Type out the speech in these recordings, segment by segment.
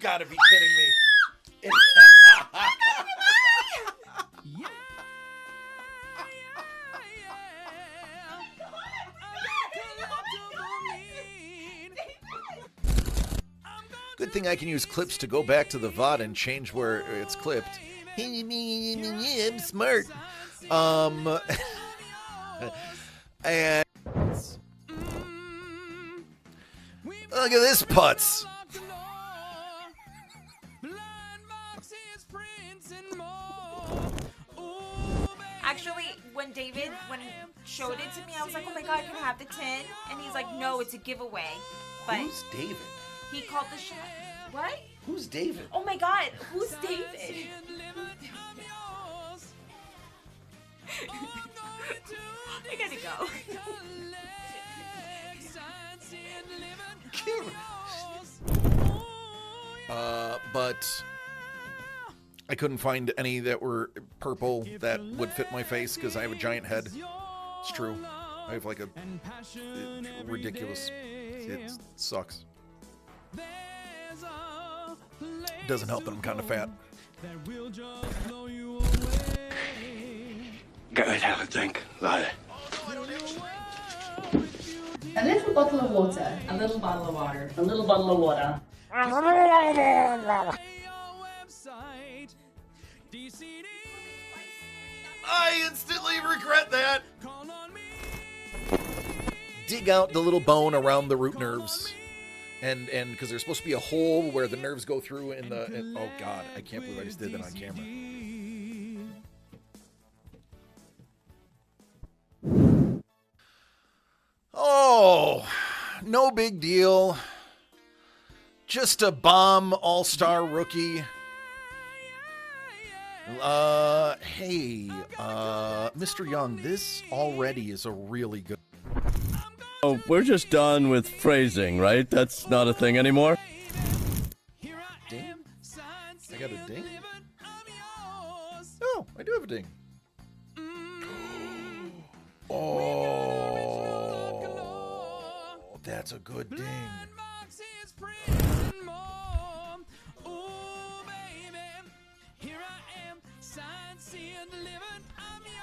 gotta be kidding me. Good thing I can use clips to go back to the VOD and change where it's clipped. I'm smart. And look at this putz. Actually, when he showed it to me, I was like, oh my god, can I have the tin? And he's like, no, it's a giveaway. But who's David? He called the shot. What? Who's David? Oh my god, who's David? I gotta go. But I couldn't find any that were purple that would fit my face because I have a giant head. It's true. I have like a ridiculous. It sucks. Doesn't help that I'm kind of fat. Go ahead, have a drink, Lila. A little bottle of water. A little bottle of water. A little bottle of water. I instantly regret that. Dig out the little bone around the root nerves. And because there's supposed to be a hole where the nerves go through oh god, I can't believe I just did that on camera. Oh, no big deal. Just a bomb all-star rookie. Hey, Mr. Young, this already is a really good. Oh, we're just done with phrasing, right? That's not a thing anymore. Ding? I got a ding? Oh, I do have a ding. Oh, that's a good ding.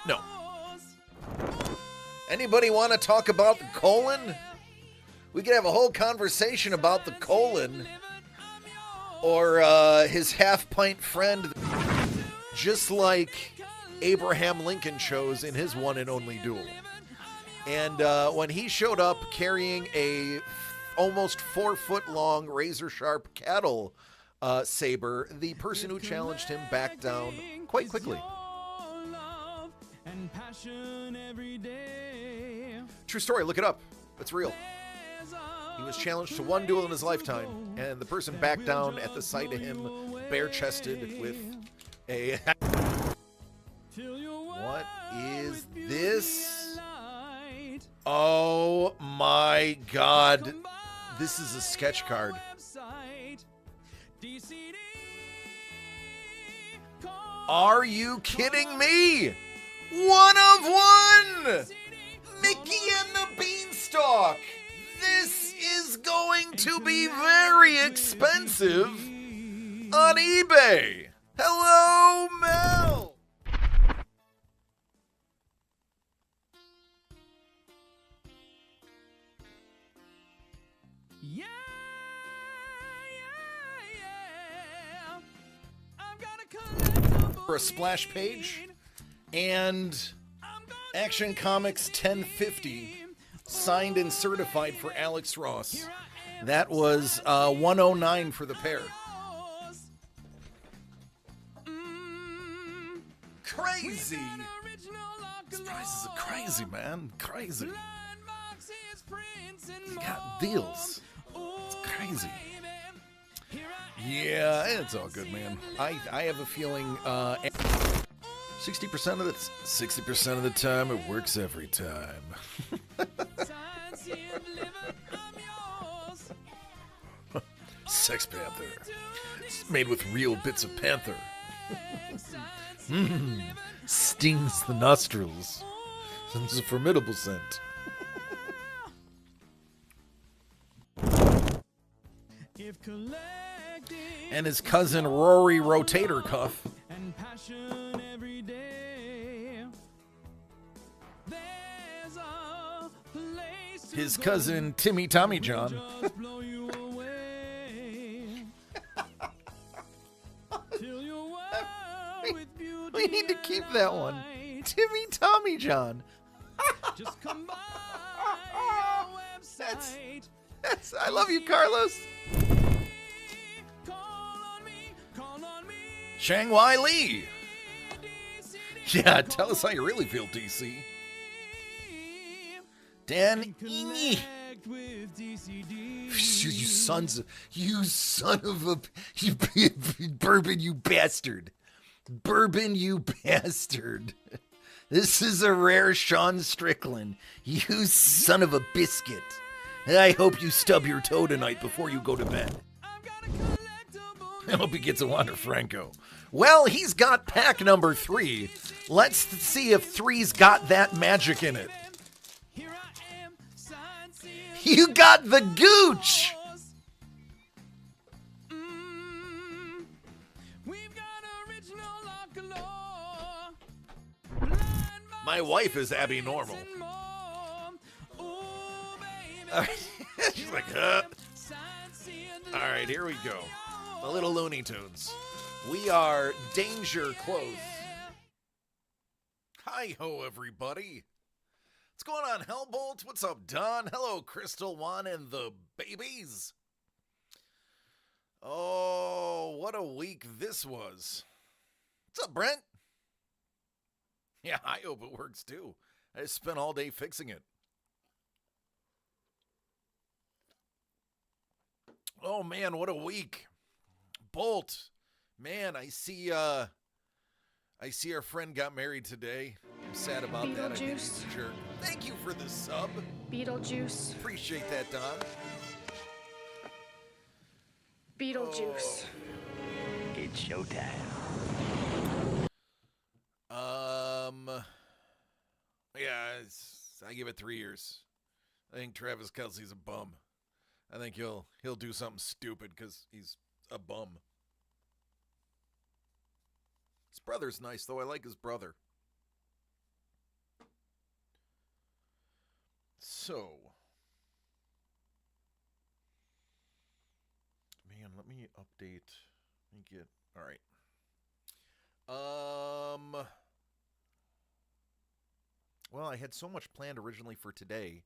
No. Anybody want to talk about the colon? We could have a whole conversation about the colon. Or his half-pint friend. Just like Abraham Lincoln chose in his one and only duel. And when he showed up carrying a almost 4-foot-long razor-sharp cattle saber, the person who challenged him backed down quite quickly. True story, look it up. It's real. He was challenged to one duel in his lifetime, and the person backed down at the sight of him bare-chested with a... What is this? Oh my god. This is a sketch card. Are you kidding me? One of one! Mickey and the Beanstalk! This is going to be very expensive on eBay! Hello, Mel! For a splash page and Action Comics 1050 signed and certified for Alex Ross. That was 109 for the pair. Crazy. These prices are crazy, man. Crazy. You got deals. It's crazy. Yeah, it's all good, man. I have a feeling 60% of the time it works every time. Sex Panther. It's made with real bits of panther. Stings the nostrils. It's a formidable scent. and his cousin Rory Rotator Cuff. His cousin Timmy Tommy John. We need to keep that one. Timmy Tommy John. That's I love you, Carlos. Shang-Wai Lee. Yeah, tell us how you really feel, DC. Dan Iny. You son of a Bourbon, you bastard. Bourbon, you bastard. This is a rare Sean Strickland. You son of a biscuit. I hope you stub your toe tonight before you go to bed. I hope he gets a Wander Franco. Well, he's got pack number 3. Let's see if 3's got that magic in it. You got the gooch! My wife is Abby Normal. She's like, huh? All right, here we go. A little Looney Tunes. We are danger close. Hi-ho, everybody. What's going on, Hellbolt? What's up, Don? Hello, Crystal One and the babies. Oh, what a week this was. What's up, Brent? Yeah, I hope it works, too. I just spent all day fixing it. Oh, man, what a week. Bolt. Man, I see our friend got married today. I'm sad about that. I think he's a jerk. Thank you for the sub. Beetlejuice. Appreciate that, Don. Beetlejuice. It's showtime. Yeah, I give it 3 years. I think Travis Kelce's a bum. I think he'll do something stupid because he's a bum. His brother's nice, though. I like his brother. So, man, let me update. Let me get, all right. Well, I had so much planned originally for today,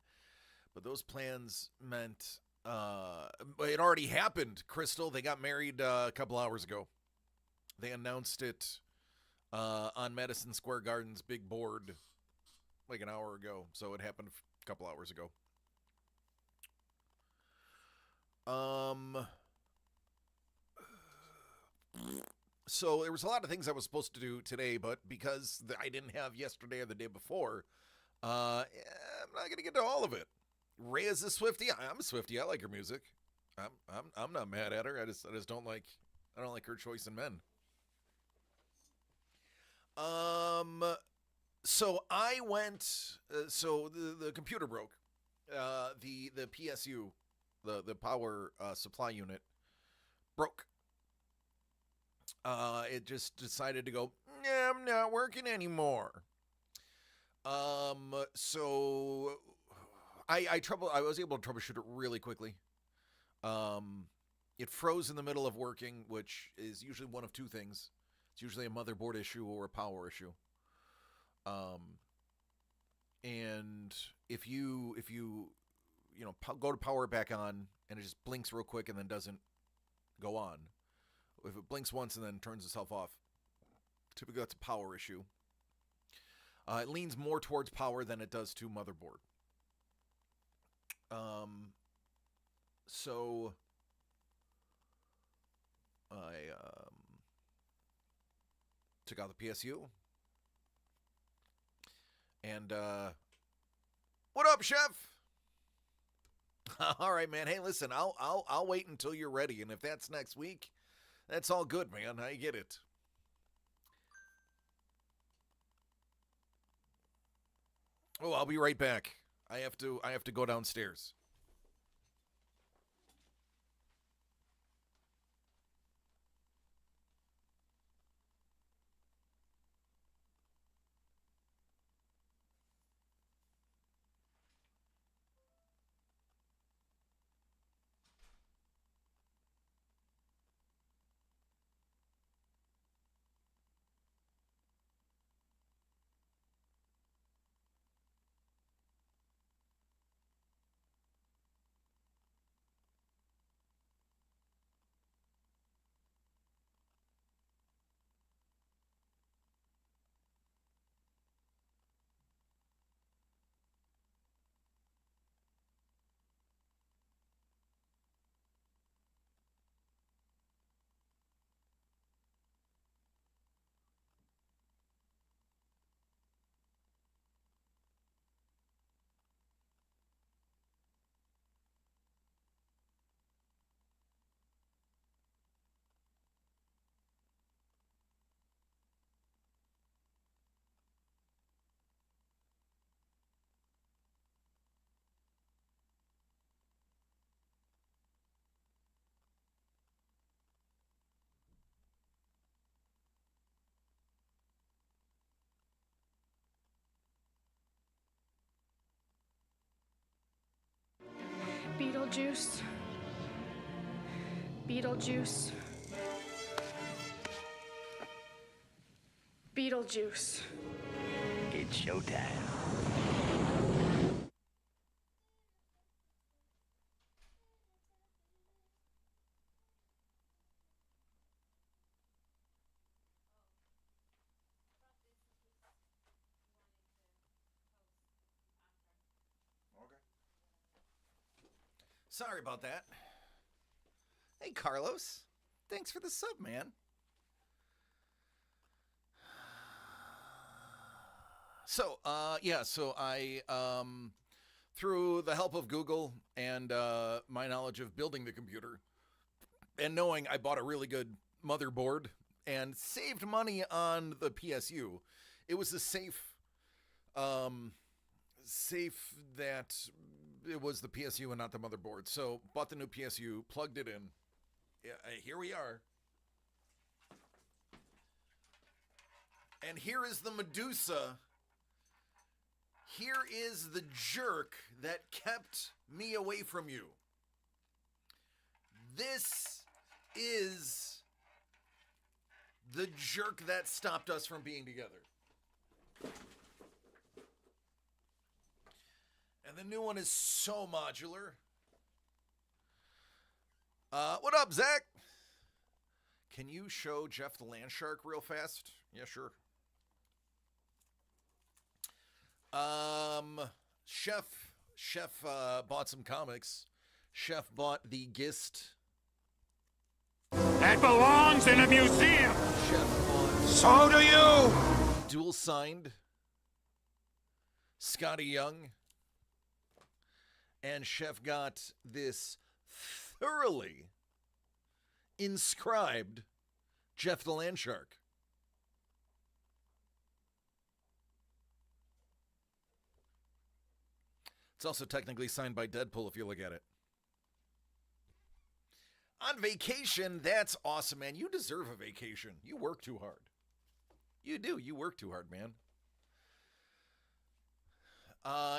but those plans meant, it already happened, Crystal. They got married a couple hours ago. They announced it on Madison Square Garden's big board like an hour ago, so it happened a couple hours ago. So there was a lot of things I was supposed to do today, but because I didn't have yesterday or the day before, I'm not gonna get to all of it. Ray is a Swiftie. I'm a Swiftie. I like her music. I'm not mad at her. I just don't like her choice in men. So I went. So the computer broke. The PSU, the power supply unit, broke. It just decided to go, nah, I'm not working anymore. So I was able to troubleshoot it really quickly. It froze in the middle of working, which is usually one of two things. It's usually a motherboard issue or a power issue. And if you go to power it back on and it just blinks real quick and then doesn't go on. If it blinks once and then turns itself off, typically that's a power issue. It leans more towards power than it does to motherboard. So I took out the PSU. And what up, chef? All right, man. Hey, listen, I'll wait until you're ready, and if that's next week, that's all good, man. I get it. Oh, I'll be right back. I have to go downstairs. Beetlejuice. Beetlejuice. Beetlejuice. It's showtime. Sorry about that. Hey, Carlos. Thanks for the sub, man. So I, through the help of Google and my knowledge of building the computer, and knowing I bought a really good motherboard and saved money on the PSU, it was a safe that it was the PSU and not the motherboard. So bought the new PSU, plugged it in. Yeah, here we are. And here is the Medusa. Here is the jerk that kept me away from you. This is the jerk that stopped us from being together. And the new one is so modular. What up, Zach? Can you show Jeff the Land Shark real fast? Yeah, sure. Chef bought some comics. Chef bought the Gist. That belongs in a museum. Chef bought So do you. dual signed Scotty Young. And Chef got this thoroughly inscribed Jeff the Land Shark. It's also technically signed by Deadpool if you look at it. On vacation, that's awesome, man. You deserve a vacation. You work too hard. You do. You work too hard, man.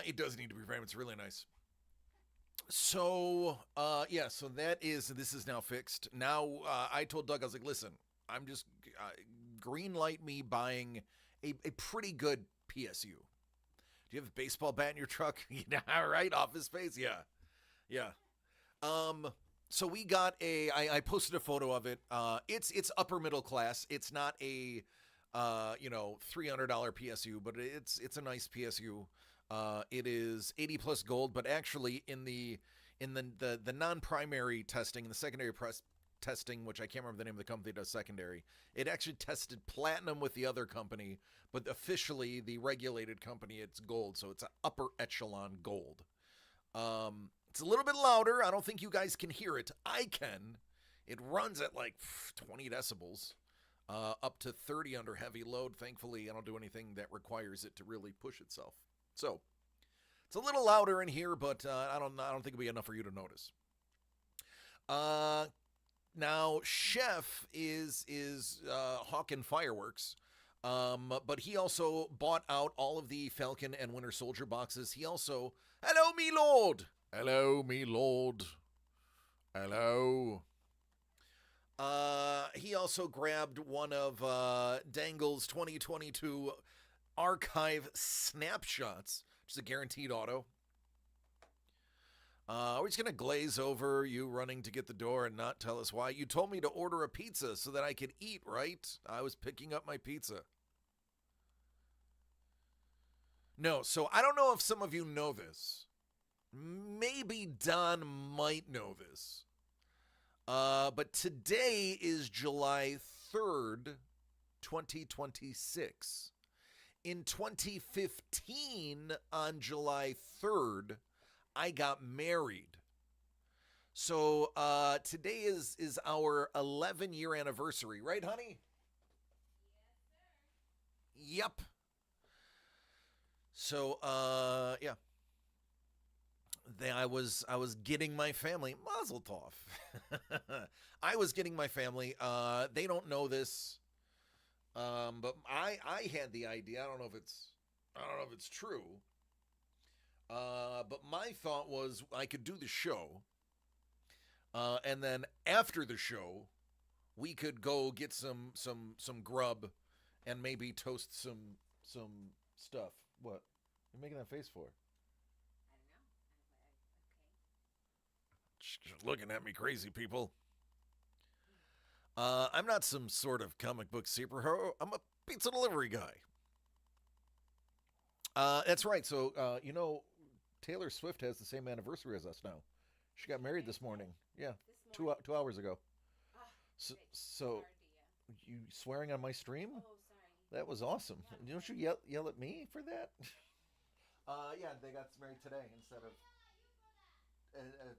It does need to be framed. It's really nice. So, so this is now fixed. Now, I told Doug, I was like, listen, I'm just, green light me buying a pretty good PSU. Do you have a baseball bat in your truck? Yeah, right, Office Space? Yeah. So we got I posted a photo of it. It's upper middle class. It's not a, $300 PSU, but it's a nice PSU. It is 80 plus gold, but actually in the non-primary testing, the secondary testing, which I can't remember the name of the company that does secondary, it actually tested platinum with the other company, but officially the regulated company, it's gold, so it's an upper echelon gold. It's a little bit louder. I don't think you guys can hear it. I can. It runs at like 20 decibels, up to 30 under heavy load. Thankfully, I don't do anything that requires it to really push itself. So it's a little louder in here, but I don't think it'll be enough for you to notice. Now Chef is hawking fireworks, but he also bought out all of the Falcon and Winter Soldier boxes. He also, hello, me lord. Hello. He also grabbed one of Dangle's 2022 archive snapshots, which is a guaranteed auto. We're just going to glaze over you running to get the door and not tell us why. You told me to order a pizza so that I could eat, right? I was picking up my pizza. No, so I don't know if some of you know this. Maybe Don might know this. But today is July 3rd, 2026. In 2015, on July 3rd, I got married. So today is our 11-year anniversary, right, honey? Yes, sir. Yep. So yeah. I was getting my family Mazel Tov. I was getting my family. They don't know this, but I had the idea. I don't know if it's true. But my thought was I could do the show, And then after the show, we could go get some grub and maybe toast some stuff. What? You're making that face for? I don't know. Just looking at me crazy, people. I'm not some sort of comic book superhero. I'm a pizza delivery guy. That's right. So, Taylor Swift has the same anniversary as us now. She got married this morning. Yeah, 2 hours ago. So you swearing on my stream? Oh, sorry. That was awesome. Don't you yell at me for that? Yeah, they got married today instead of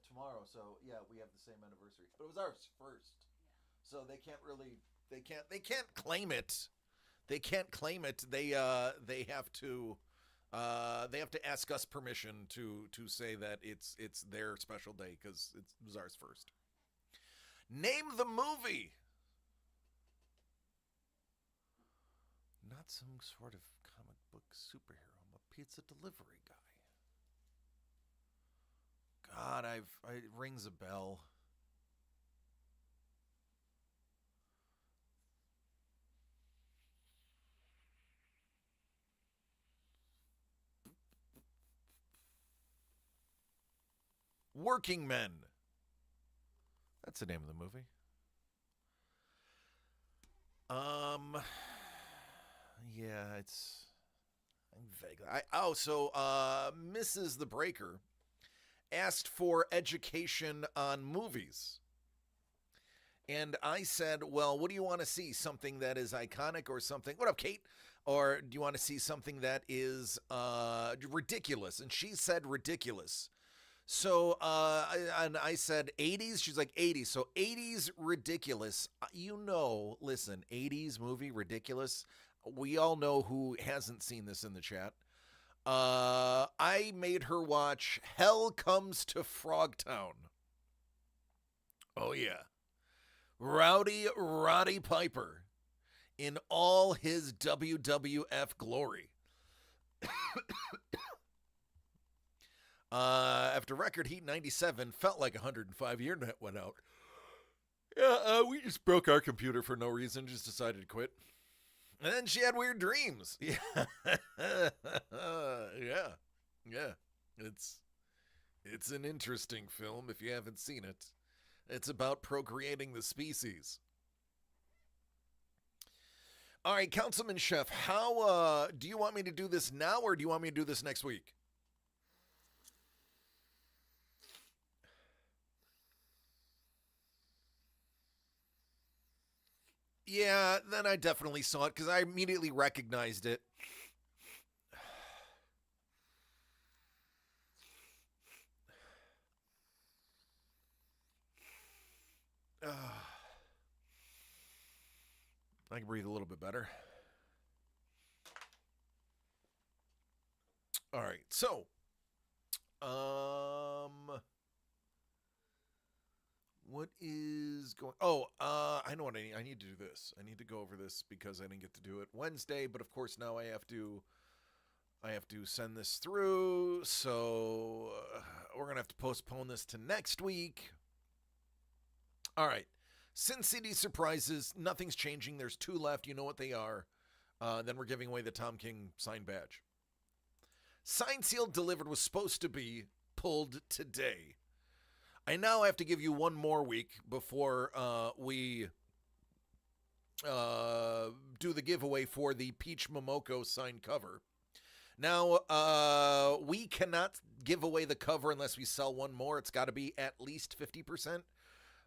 tomorrow. So yeah, we have the same anniversary. But it was ours first. So they can't claim it. They can't claim it. They have to ask us permission to say that it's their special day because it was ours first. Name the movie. Not some sort of comic book superhero. I'm a pizza delivery guy. God, it rings a bell. Working Men. That's the name of the movie. Yeah, I'm vaguely. Mrs. The Breaker asked for education on movies. And I said, well, what do you want to see? Something that is iconic or something? What up, Kate? Or do you want to see something that is ridiculous? And she said ridiculous. So, I said 80s. She's like 80s. So 80s ridiculous. Listen, 80s movie ridiculous. We all know who hasn't seen this in the chat. I made her watch Hell Comes to Frogtown. Oh, yeah. Rowdy Roddy Piper in all his WWF glory. After Record Heat 97, felt like 105 year net went out. Yeah, we just broke our computer for no reason, just decided to quit. And then she had weird dreams. Yeah. Yeah. It's an interesting film if you haven't seen it. It's about procreating the species. All right, Councilman Chef, how do you want me to do this now or do you want me to do this next week? Yeah, then I definitely saw it because I immediately recognized it. I can breathe a little bit better. All right, so, what is going? Oh, I know what I need. I need to do this. I need to go over this because I didn't get to do it Wednesday. But of course now I have to send this through. So we're gonna have to postpone this to next week. All right, Sin City surprises. Nothing's changing. There's 2 left. You know what they are. Then we're giving away the Tom King signed badge. Signed, sealed, delivered was supposed to be pulled today. I now have to give you one more week before we do the giveaway for the Peach Momoko signed cover. Now, we cannot give away the cover unless we sell one more. It's got to be at least 50%,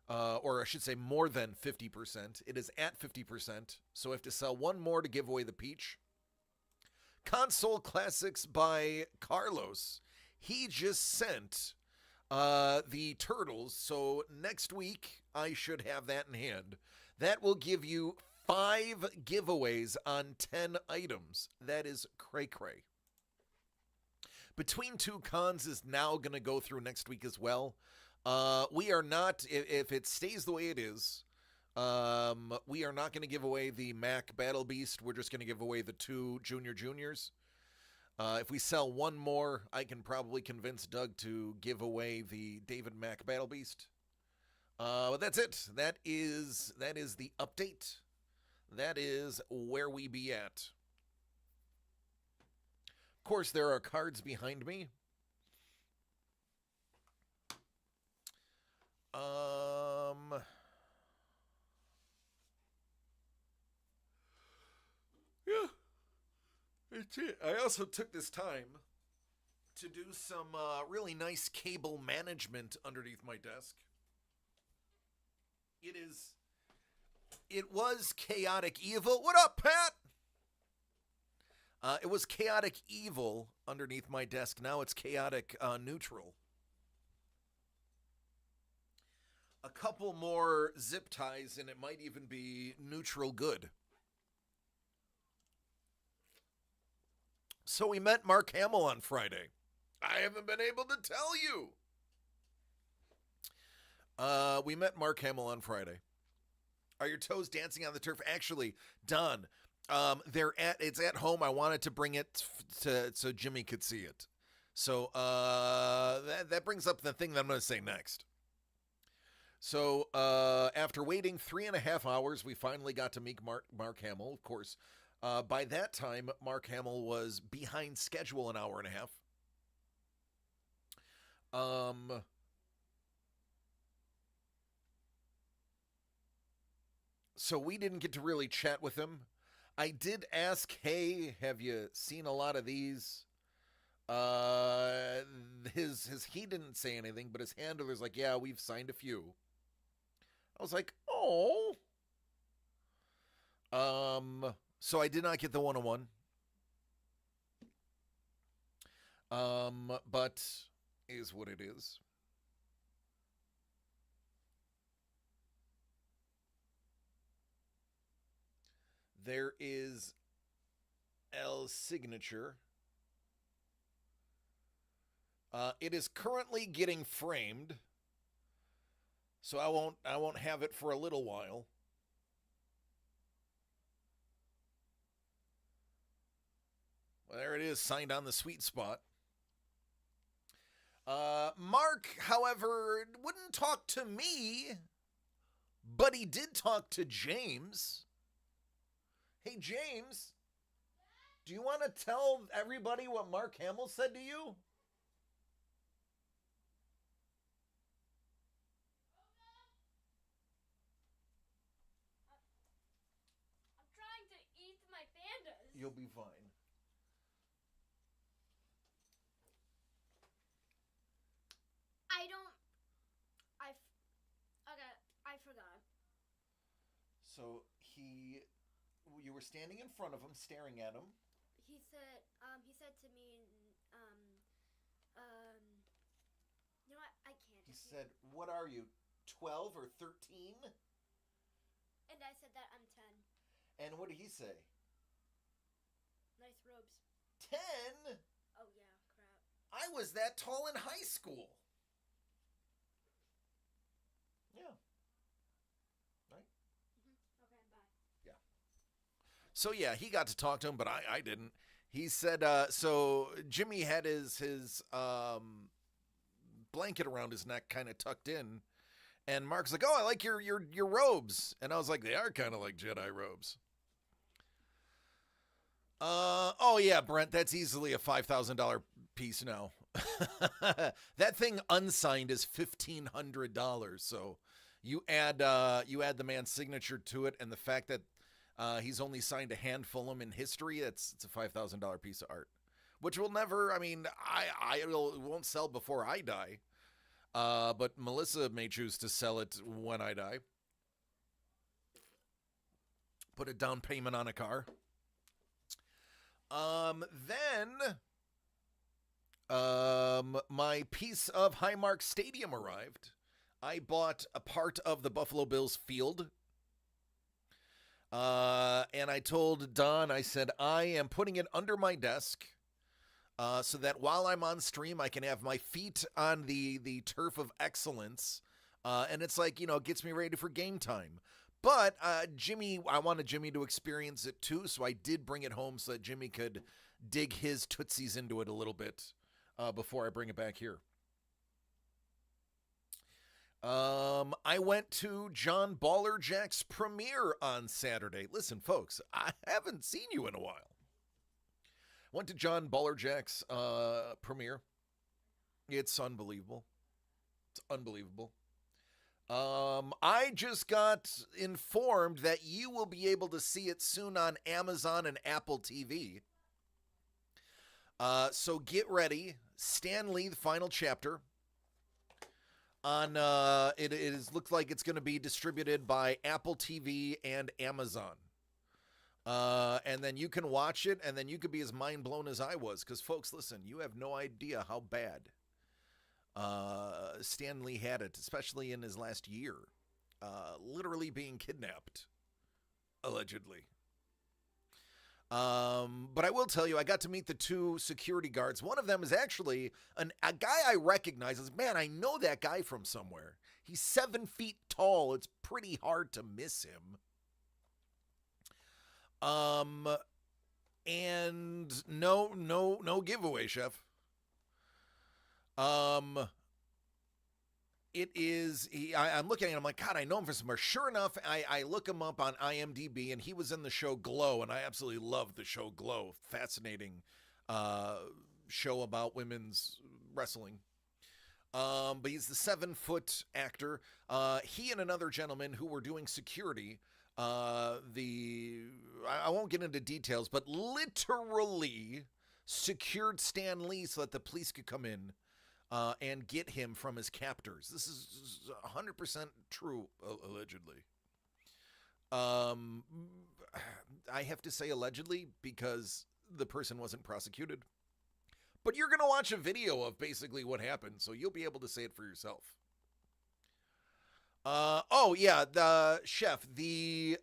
or I should say more than 50%. It is at 50%, so we have to sell one more to give away the Peach. Console Classics by Carlos. He just sent the Turtles, so next week I should have that in hand. That will give you 5 giveaways on 10 items. That is cray-cray. Between Two Cons is now going to go through next week as well. We are not, if it stays the way it is, we are not going to give away the Mac Battle Beast. We're just going to give away the 2 Juniors. If we sell one more, I can probably convince Doug to give away the David Mack Battle Beast. But that's it. That is the update. That is where we be at. Of course, there are cards behind me. Yeah, that's it. I also took this time to do some really nice cable management underneath my desk. It was chaotic evil. What up, Pat? It was chaotic evil underneath my desk. Now it's chaotic neutral. A couple more zip ties and it might even be neutral good. So we met Mark Hamill on Friday. I haven't been able to tell you. We met Mark Hamill on Friday. Are your toes dancing on the turf? Actually, Don, it's at home. I wanted to bring it so Jimmy could see it. So that brings up the thing that I'm going to say next. So after waiting 3.5 hours, we finally got to meet Mark Hamill. Of course, by that time, Mark Hamill was behind schedule an hour and a half. So we didn't get to really chat with him. I did ask, hey, have you seen a lot of these? He didn't say anything, but his handler's like, yeah, we've signed a few. I was like, oh. So I did not get the 101. But is what it is. There is L's signature. It is currently getting framed, so I won't have it for a little while. Well, there it is, signed on the sweet spot. Mark, however, wouldn't talk to me, but he did talk to James. Hey, James, do you want to tell everybody what Mark Hamill said to you? I'm trying to eat my pandas. You'll be fine. I forgot. So you were standing in front of him, staring at him. He said to me, you know what, I can't. He said, what are you, 12 or 13? And I said that I'm 10. And what did he say? Nice robes. 10? Oh yeah, crap. I was that tall in high school. Yeah. Right? Okay, bye. Yeah. So yeah, he got to talk to him, but I didn't. He said, so Jimmy had his blanket around his neck kind of tucked in. And Mark's like, oh, I like your robes. And I was like, they are kind of like Jedi robes. Oh yeah, Brent, that's easily a $5,000 piece now. That thing unsigned is $1,500. So you add the man's signature to it, and the fact that he's only signed a handful of them in history, it's a $5,000 piece of art, which will never. I mean, it won't sell before I die. But Melissa may choose to sell it when I die. Put a down payment on a car. Then my piece of Highmark Stadium arrived. I bought a part of the Buffalo Bills field. And I told Don, I said, I am putting it under my desk. So that while I'm on stream, I can have my feet on the turf of excellence. And it's like, it gets me ready for game time. But I wanted Jimmy to experience it too, so I did bring it home so that Jimmy could dig his tootsies into it a little bit before I bring it back here. I went to John Ballerjack's premiere on Saturday. Listen, folks, I haven't seen you in a while. Went to John Ballerjack's premiere. It's unbelievable. It's unbelievable. I just got informed that you will be able to see it soon on Amazon and Apple TV. So get ready. Stan Lee, the final chapter. On it is looks like it's going to be distributed by Apple TV and Amazon. And then you can watch it, and then you could be as mind blown as I was. Because, folks, listen, you have no idea how bad Stan Lee had it, especially in his last year. Literally being kidnapped, allegedly. But I will tell you, I got to meet the two security guards. One of them is actually a guy I recognize. As, man, I know that guy from somewhere. He's 7 feet tall. It's pretty hard to miss him. And no giveaway, Chef. It is, I'm looking at him, I'm like, God, I know him from somewhere. Sure enough, I look him up on IMDb, and he was in the show Glow, and I absolutely love the show Glow. Fascinating show about women's wrestling. But he's the 7-foot actor. He and another gentleman who were doing security, I won't get into details, but literally secured Stan Lee so that the police could come in and get him from his captors. This is 100% true, allegedly. I have to say allegedly because the person wasn't prosecuted. But you're going to watch a video of basically what happened, so you'll be able to say it for yourself. Oh, yeah, the Chef, the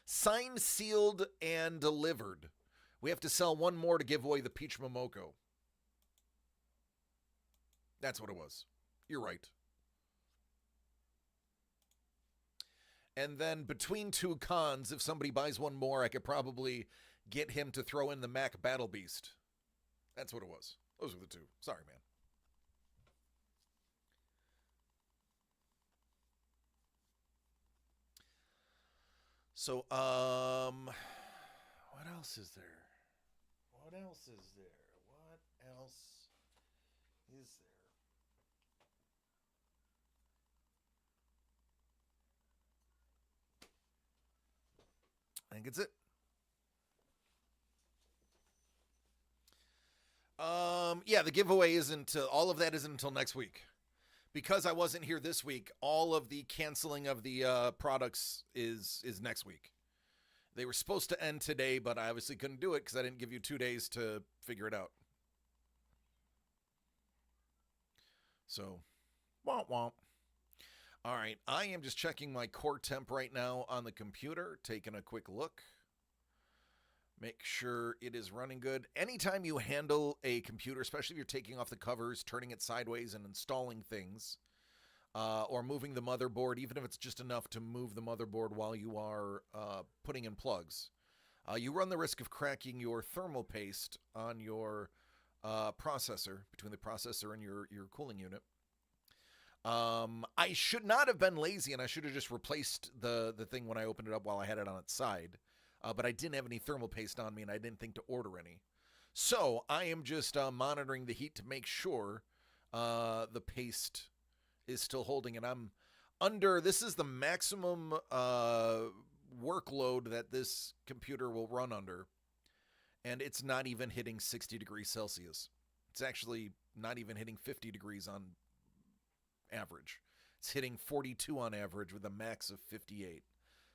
signed, sealed, and delivered. We have to sell one more to give away the Peach Momoko. That's what it was. You're right. And then between two cons, if somebody buys one more, I could probably get him to throw in the Mac Battle Beast. That's what it was. Those were the two. Sorry, man. So, what else is there? What else is there? What else is there? I think it's it. Yeah, the giveaway isn't, all of that isn't until next week. Because I wasn't here this week, all of the canceling of the products is next week. They were supposed to end today, but I obviously couldn't do it because I didn't give you 2 days to figure it out. So, womp womp. All right, I am just checking my core temp right now on the computer, taking a quick look. Make sure it is running good. Anytime you handle a computer, especially if you're taking off the covers, turning it sideways and installing things, or moving the motherboard, even if it's just enough to move the motherboard while you are putting in plugs, you run the risk of cracking your thermal paste on your processor, between the processor and your cooling unit. I should not have been lazy, and I should have just replaced the thing when I opened it up while I had it on its side. But I didn't have any thermal paste on me, and I didn't think to order any. So I am just monitoring the heat to make sure the paste is still holding. And I'm under, this is the maximum workload that this computer will run under. And it's not even hitting 60 degrees Celsius. It's actually not even hitting 50 degrees on average. It's hitting 42 on average with a max of 58.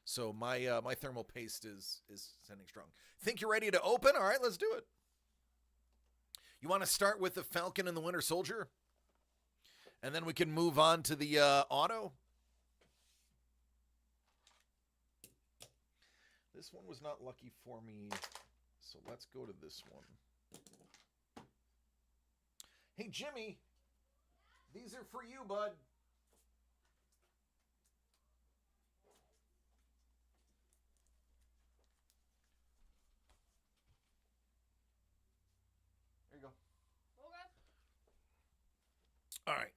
So my my thermal paste is sending strong. Think you're ready to open? All right, let's do it. You want to start with the Falcon and the Winter Soldier? And then we can move on to the auto. This one was not lucky for me, so let's go to this one. Hey, Jimmy, these are for you, bud. There you go. All right.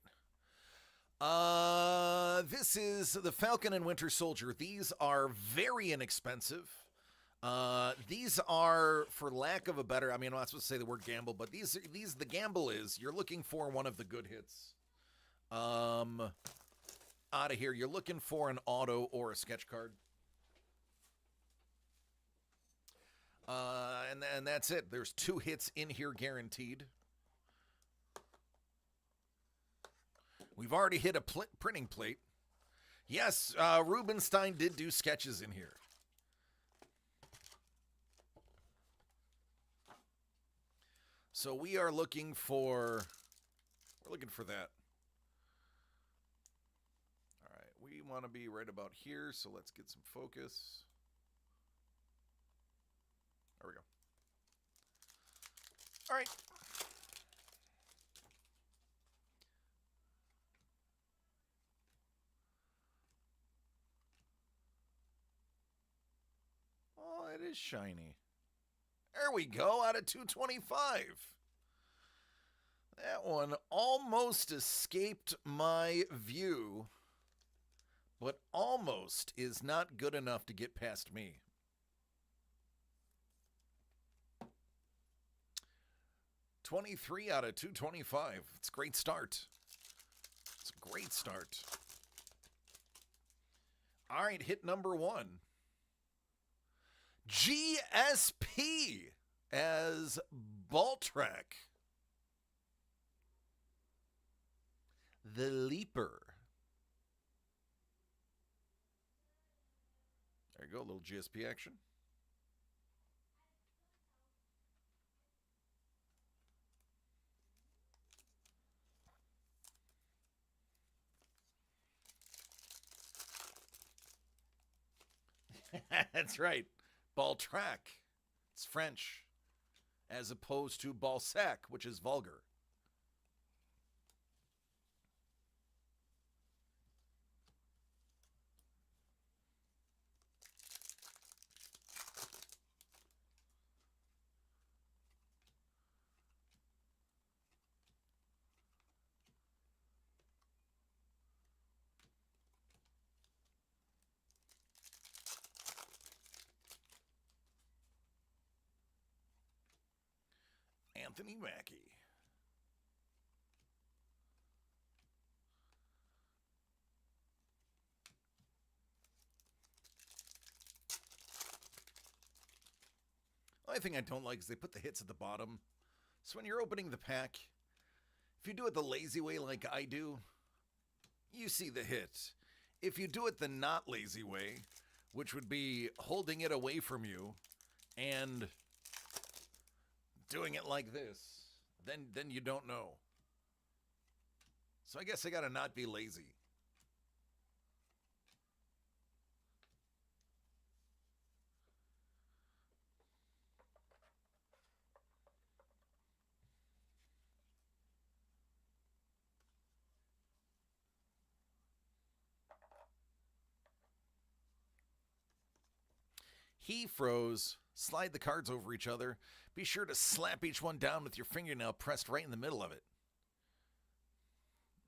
This is the Falcon and Winter Soldier. These are very inexpensive. These are, for lack of a better, I mean, I'm not supposed to say the word gamble, but the gamble is you're looking for one of the good hits. Out of here, you're looking for an auto or a sketch card. And that's it. There's 2 hits in here guaranteed. We've already hit a printing plate. Yes, Rubenstein did do sketches in here. So we are looking for, that. All right, we want to be right about here, so let's get some focus. There we go. All right. Oh, it is shiny. There we go, out of 225. That one almost escaped my view, but almost is not good enough to get past me. $23 out of 225. It's a great start. It's a great start. All right, hit number 1. GSP as Baltrack. The Leaper. There you go, a little GSP action. That's right. Baltrack. It's French. As opposed to Balsac, which is vulgar. Anthony Mackie. The only thing I don't like is they put the hits at the bottom. So when you're opening the pack, if you do it the lazy way like I do, you see the hit. If you do it the not lazy way, which would be holding it away from you and doing it like this, then you don't know. So I guess I gotta not be lazy. He froze. Slide the cards over each other. Be sure to slap each one down with your fingernail pressed right in the middle of it.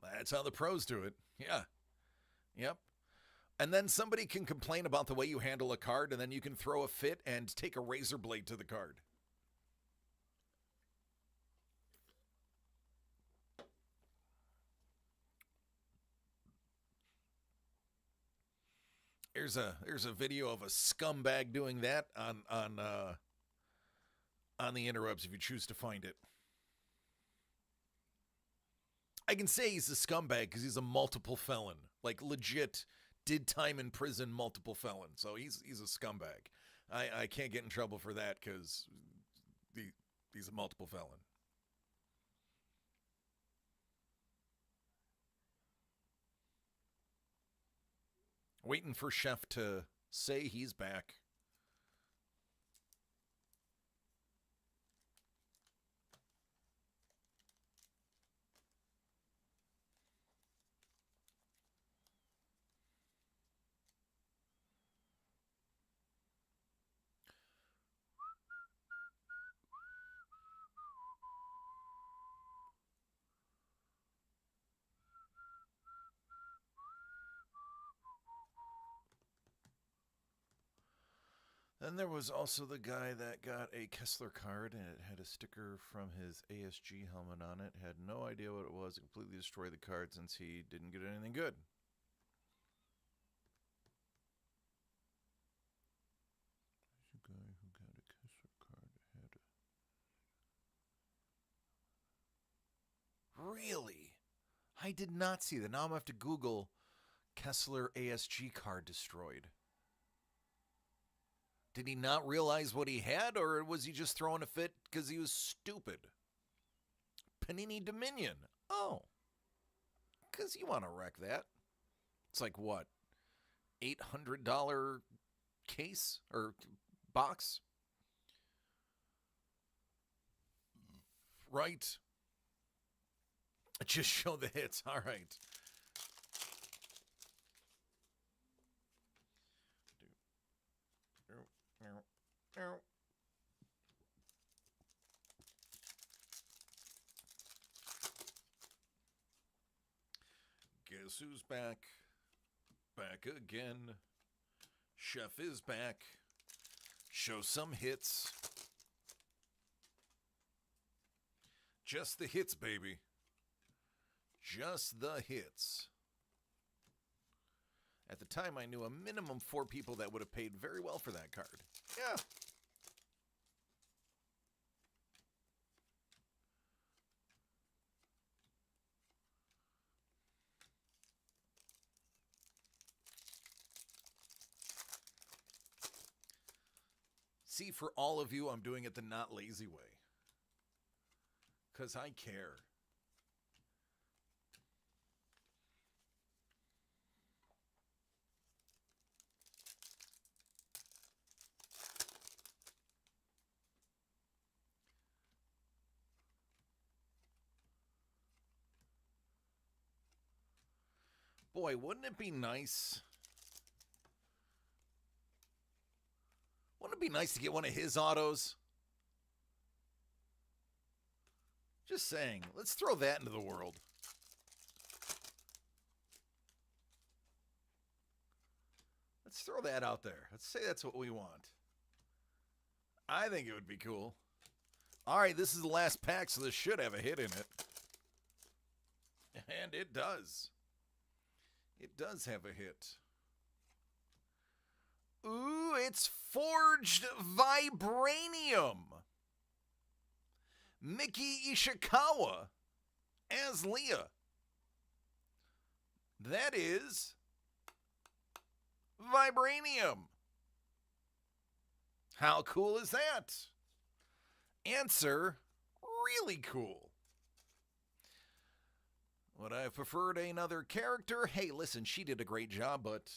That's how the pros do it. Yeah. Yep. And then somebody can complain about the way you handle a card, and then you can throw a fit and take a razor blade to the card. There's a video of a scumbag doing that on the interwebs if you choose to find it. I can say he's a scumbag because he's a multiple felon, like legit did time in prison, multiple felon. So he's a scumbag. I can't get in trouble for that because he's a multiple felon. Waiting for Chef to say he's back. Then there was also the guy that got a Kessler card and it had a sticker from his ASG helmet on it. Had no idea what it was. It completely destroyed the card since he didn't get anything good. There's a guy who got a Kessler card. Really? I did not see that. Now I'm going to have to Google Kessler ASG card destroyed. Did he not realize what he had, or was he just throwing a fit because he was stupid? Panini Dominion. Oh. Because you want to wreck that. It's like, what, $800 case or box? Right. Just show the hits. All right. Guess who's back? Back again. Chef is back. Show some hits. Just the hits, baby. Just the hits. At the time, I knew a minimum 4 people that would have paid very well for that card. Yeah. See, for all of you, I'm doing it the not lazy way. Because I care. Boy, wouldn't it be nice? Wouldn't it be nice to get one of his autos? Just saying. Let's throw that into the world. Let's throw that out there. Let's say that's what we want. I think it would be cool. All right, this is the last pack, so this should have a hit in it. And it does. It does have a hit. Ooh, it's Forged Vibranium. Miki Ishikawa as Leah. That is Vibranium. How cool is that? Answer, really cool. Would I have preferred another character? Hey, listen, she did a great job, but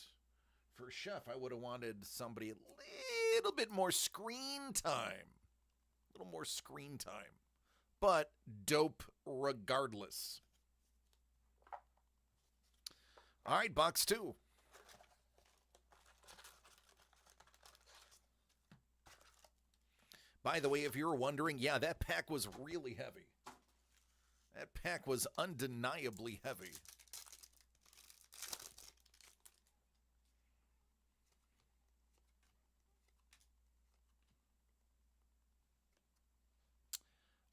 for Chef, I would have wanted somebody a little bit more screen time. A little more screen time. But dope regardless. All right, box 2. By the way, if you were wondering, yeah, that pack was really heavy. That pack was undeniably heavy.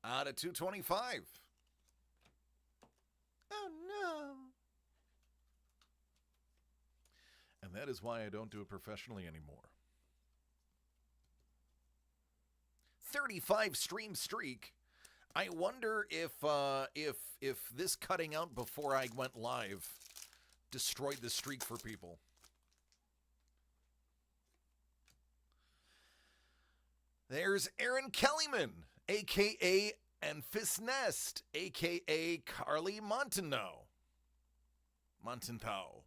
Out of 225. Oh, no. And that is why I don't do it professionally anymore. 35 stream streak. I wonder if this cutting out before I went live destroyed the streak for people. There's Aaron Kellyman, a.k.a. Enfys Nest, a.k.a. Carly Montenau. Montenau.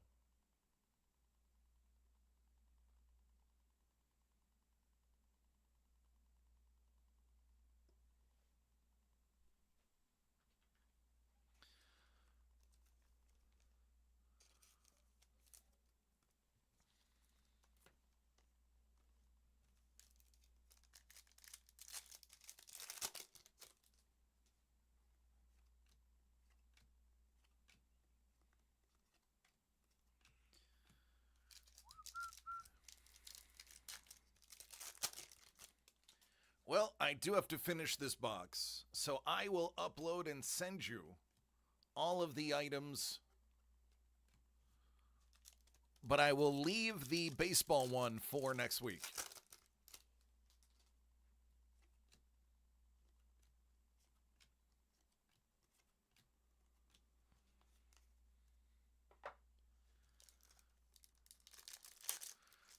Well, I do have to finish this box, so I will upload and send you all of the items, but I will leave the baseball one for next week.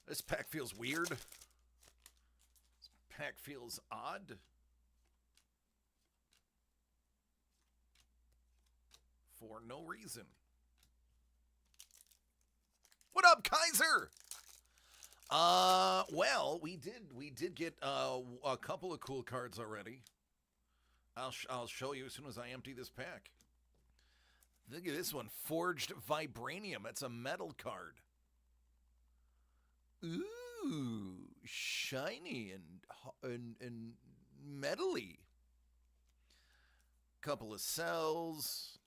This pack feels weird. This pack feels odd. For no reason. What up, Kaiser? Well, we did get a couple of cool cards already. I'll show you as soon as I empty this pack. Look at this one, Forged Vibranium. It's a metal card. Ooh, shiny and metally. Couple of cells.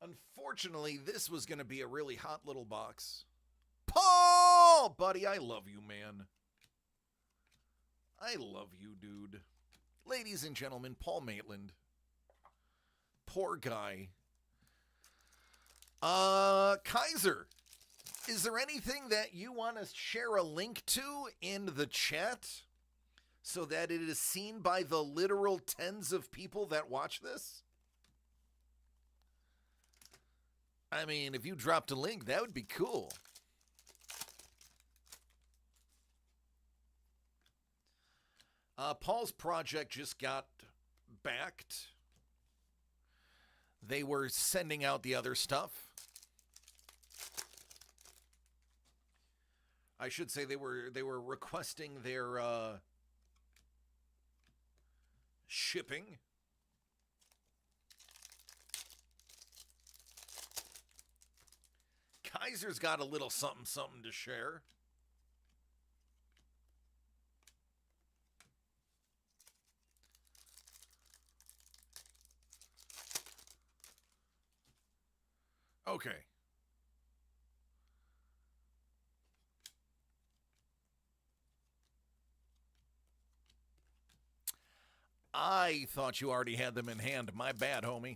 Unfortunately, this was going to be a really hot little box. Paul, buddy, I love you, man. I love you, dude. Ladies and gentlemen, Paul Maitland. Poor guy. Kaiser, is there anything that you want to share a link to in the chat so that it is seen by the literal tens of people that watch this? I mean, if you dropped a link, that would be cool. Paul's project just got backed. They were sending out the other stuff. I should say they were requesting their shipping. Kaiser's got a little something to share. Okay. I thought you already had them in hand. My bad, homie.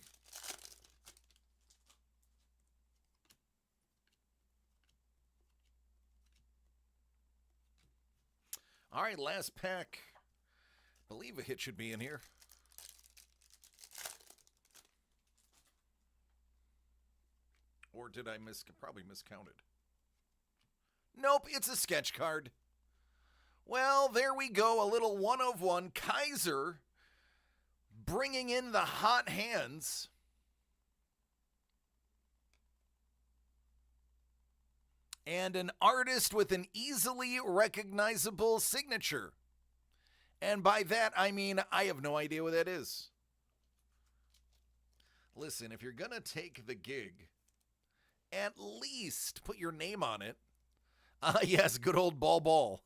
All right, last pack. I believe a hit should be in here. Or did I probably miscounted? Nope, it's a sketch card. Well, there we go. A little 1 of 1. Kaiser bringing in the hot hands. And an artist with an easily recognizable signature. And by that, I mean, I have no idea what that is. Listen, if you're going to take the gig, at least put your name on it. Yes, good old Ball.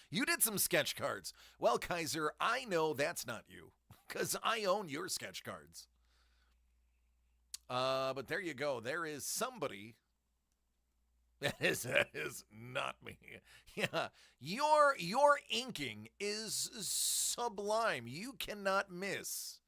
You did some sketch cards. Well, Kaiser, I know that's not you, because I own your sketch cards. But there you go. There is somebody. That is not me. Yeah, your inking is sublime. You cannot miss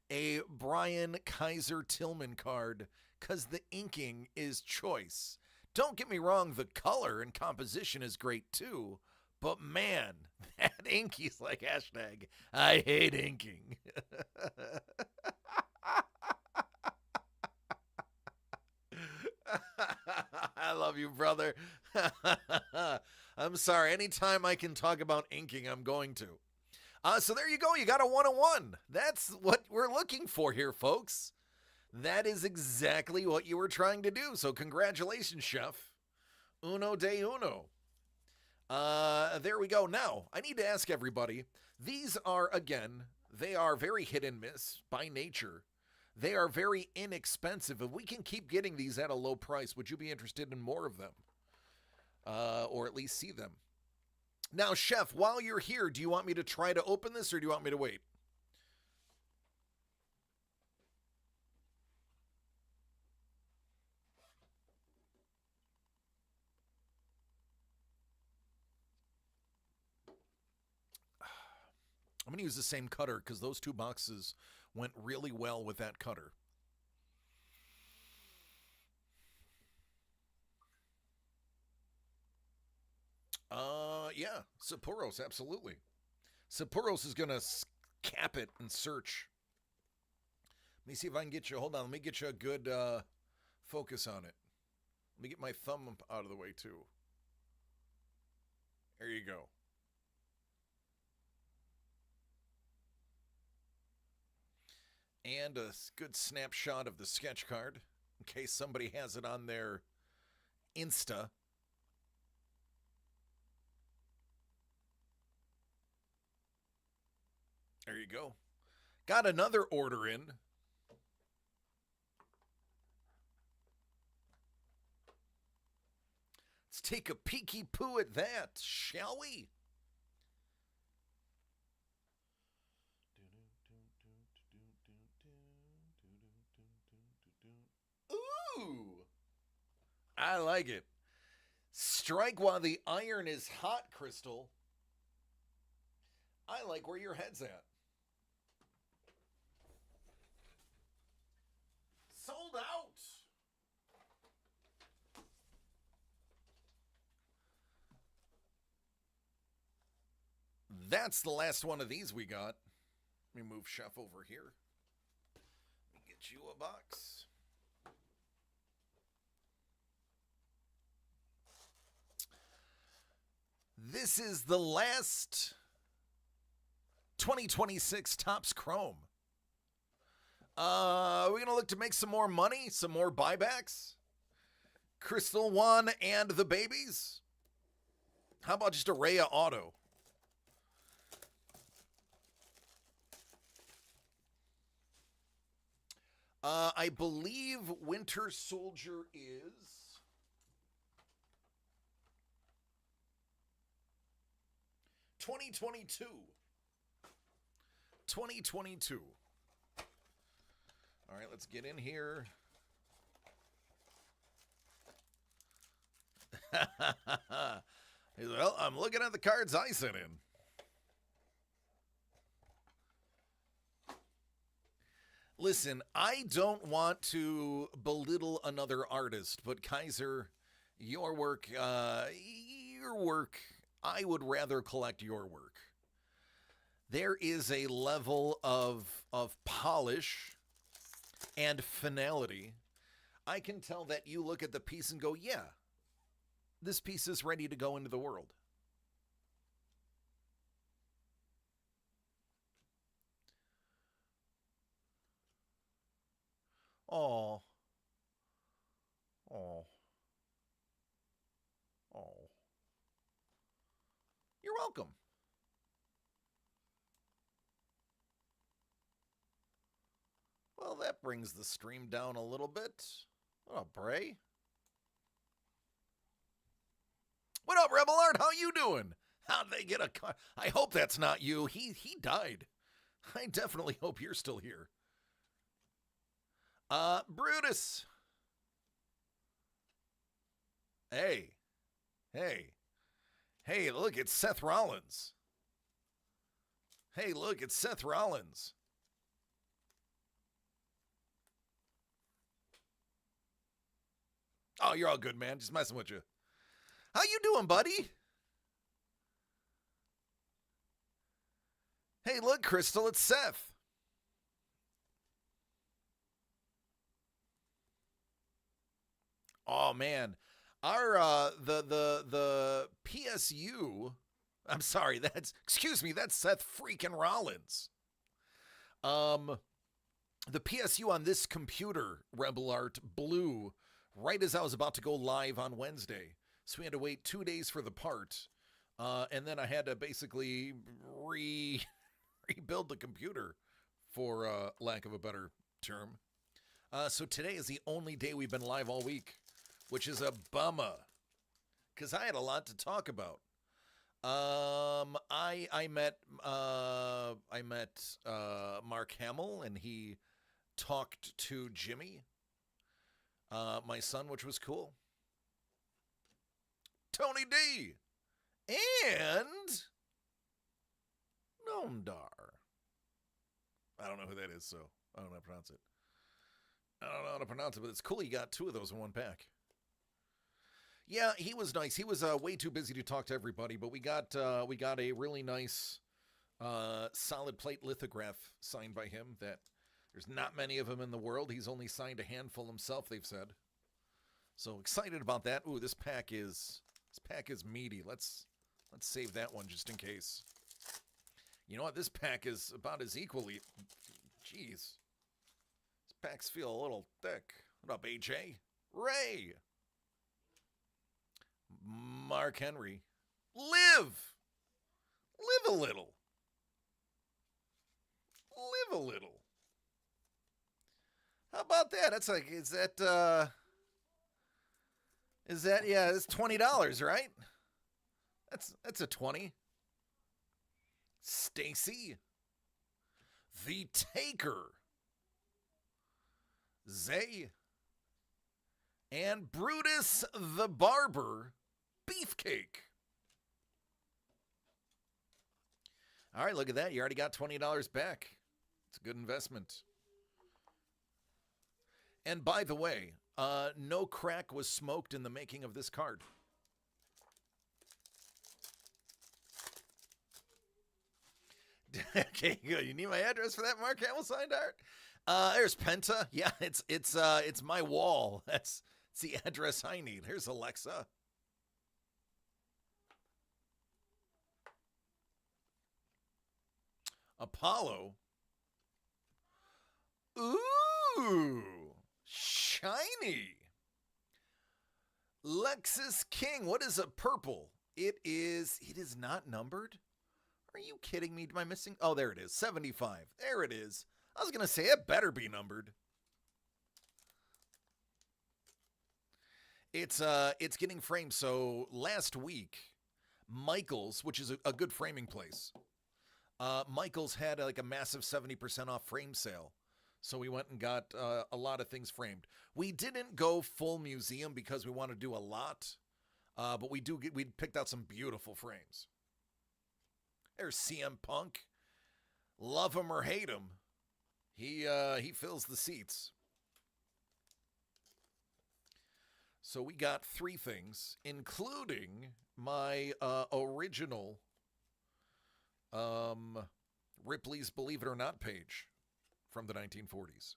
a Brian Kaiser Tillman card, because the inking is choice. Don't get me wrong, the color and composition is great too, but man, that inky's like hashtag, I hate inking. I love you, brother. I'm sorry, anytime I can talk about inking, I'm going to. So there you go, you got a 1 of 1. That's what we're looking for here, folks. That is exactly what you were trying to do. So congratulations, Chef. Uno de uno. There we go. Now, I need to ask everybody. These are, again, they are very hit and miss by nature. They are very inexpensive. If we can keep getting these at a low price, would you be interested in more of them? Or at least see them? Now, Chef, while you're here, do you want me to try to open this or do you want me to wait? I'm going to use the same cutter because those two boxes went really well with that cutter. Yeah, Sapuros, absolutely. Sapuros is going to cap it and search. Let me see if I can get you, hold on, let me get you a good focus on it. Let me get my thumb out of the way, too. There you go. And a good snapshot of the sketch card, in case somebody has it on their Insta. There you go. Got another order in. Let's take a peeky poo at that, shall we? Ooh, I like it. Strike while the iron is hot, Crystal. I like where your head's at. Sold out. That's the last one of these we got. Let me move Chef over here. Let me get you a box. This is the last 2026 Topps Chrome. We're going to look to make some more money, some more buybacks. Crystal 1 and the babies. How about just a Rhea Auto? I believe Winter Soldier is 2022. 2022. All right, let's get in here. Well, I'm looking at the cards I sent in. Listen, I don't want to belittle another artist, but Kaiser, your work, I would rather collect your work. There is a level of polish and finality. I can tell that you look at the piece and go, yeah, this piece is ready to go into the world. Oh. You're welcome. Well, that brings the stream down a little bit. What up, Bray? What up, Rebel Art? How you doing? How'd they get a car? I hope that's not you. He died. I definitely hope you're still here. Brutus. Hey, look, it's Seth Rollins. Hey, look, it's Seth Rollins. Oh, you're all good, man. Just messing with you. How you doing, buddy? Hey, look, Crystal, it's Seth. Oh man, our the PSU. I'm sorry, that's Seth freaking Rollins. The PSU on this computer, Rebel Art, blew right as I was about to go live on Wednesday. So we had to wait 2 days for the part, and then I had to basically rebuild the computer, for lack of a better term. So today is the only day we've been live all week, which is a bummer, because I had a lot to talk about. I met Mark Hamill, and he talked to Jimmy, my son, which was cool. Tony D, and Nomdar. I don't know who that is, so I don't know how to pronounce it. But it's cool he got 2 of those in one pack. Yeah, he was nice. He was way too busy to talk to everybody, but we got a really nice solid plate lithograph signed by him that there's not many of them in the world. He's only signed a handful himself, they've said. So excited about that. Ooh, this pack is meaty. Let's save that one just in case. You know what? This pack is about as equally. Jeez. These packs feel a little thick. What up, AJ? Ray. Mark Henry. Live a little. Live a little. How about that? That's like, yeah, it's $20, right? That's a 20. Stacy. The Taker. Zay. And Brutus the Barber. Beefcake. All right, look at that. You already got $20 back. It's a good investment. And by the way, no crack was smoked in the making of this card. Okay, good. You need my address for that Mark Hamill signed art? There's Penta. Yeah, it's my wall. That's the address I need. Here's Alexa. Apollo. Ooh, shiny. Lexus King. What is a purple? It is not numbered. Are you kidding me? Am I missing? Oh, there it is. 75. There it is. I was going to say it better be numbered. It's getting framed. So last week, Michaels, which is a good framing place, Michaels had like a massive 70% off frame sale. So we went and got a lot of things framed. We didn't go full museum because we want to do a lot, but we picked out some beautiful frames. There's CM Punk. Love him or hate him, he fills the seats. So we got 3 things, including my original Ripley's Believe It or Not page from the 1940s.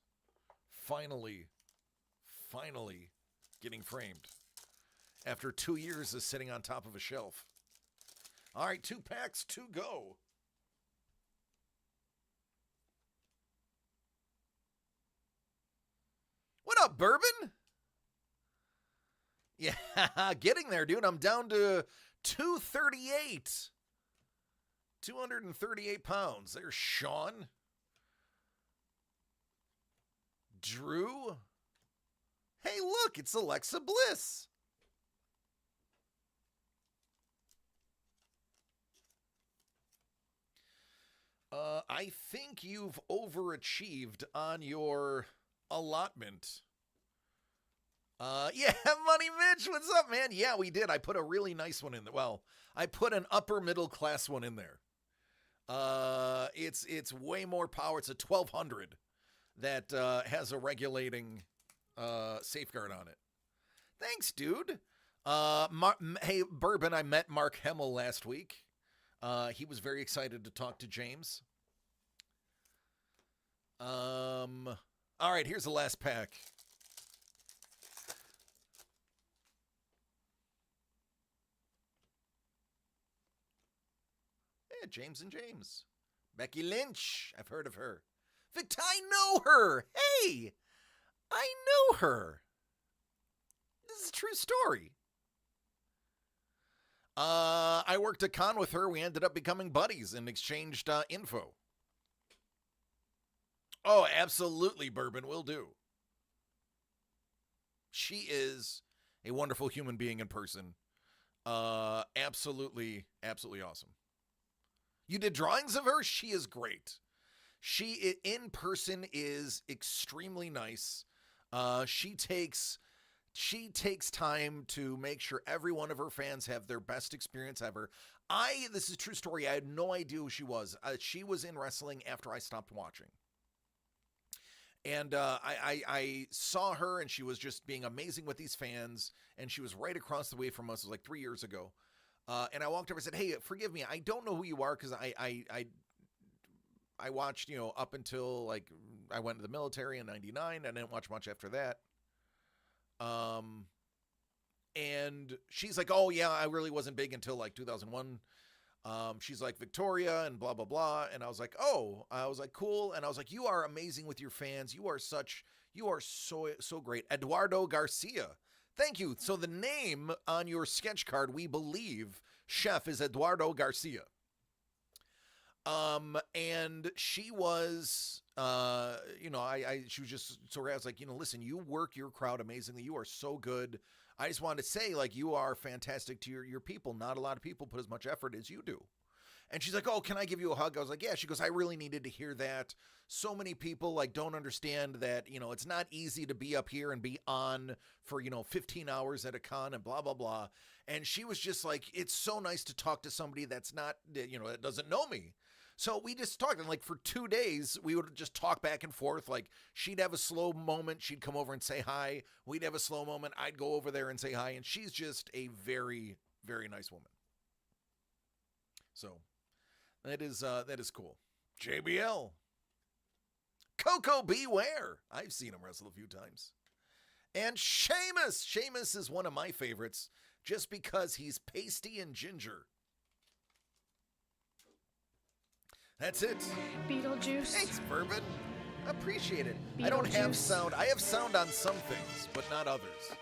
Finally getting framed after 2 years of sitting on top of a shelf. All right, 2 packs to go. What up, Bourbon? Yeah, getting there, dude. I'm down to 238. 238 pounds. There's Sean. Drew. Hey, look, it's Alexa Bliss. I think you've overachieved on your allotment. Yeah, Money Mitch, what's up, man? Yeah, we did. I put a really nice one in there. Well, I put an upper middle class one in there. It's way more power. It's a 1200 that has a regulating safeguard on it. Thanks, dude. Hey, Bourbon, I met Mark Hamill last week. He was very excited to talk to James. All right, here's the last pack. Yeah, James and James. Becky Lynch. I've heard of her. Victor, I know her. Hey, I know her. This is a true story. I worked a con with her. We ended up becoming buddies and exchanged info. Oh, absolutely, Bourbon. Will do. She is a wonderful human being in person. Absolutely awesome. You did drawings of her? She is great. She, in person, is extremely nice. She takes time to make sure every one of her fans have their best experience ever. This is a true story. I had no idea who she was. She was in wrestling after I stopped watching. And I saw her, and she was just being amazing with these fans, and she was right across the way from us. It was like 3 years ago. And I walked over and said, hey, forgive me. I don't know who you are because I watched, up until like I went to the military in 99. I didn't watch much after that. And she's like, oh, yeah, I really wasn't big until like 2001. She's like, Victoria and blah, blah, blah. And I was like, cool. And I was like, you are amazing with your fans. You are so great. Eduardo Garcia. Thank you. So the name on your sketch card, we believe, Chef, is Eduardo Garcia. And she was, she was just sort of, I was like, listen, you work your crowd amazingly. You are so good. I just wanted to say, like, you are fantastic to your people. Not a lot of people put as much effort as you do. And she's like, oh, can I give you a hug? I was like, yeah. She goes, I really needed to hear that. So many people like don't understand that, it's not easy to be up here and be on for, 15 hours at a con and blah, blah, blah. And she was just like, it's so nice to talk to somebody that's not, that doesn't know me. So we just talked, and like for 2 days, we would just talk back and forth. Like she'd have a slow moment. She'd come over and say hi. We'd have a slow moment. I'd go over there and say hi. And she's just a very, very nice woman. So that is cool. JBL. Coco Beware. I've seen him wrestle a few times. And Sheamus. Sheamus is one of my favorites just because he's pasty and ginger. That's it. Beetlejuice. Thanks, Bourbon. Appreciate it. I don't have sound. I have sound on some things, but not others.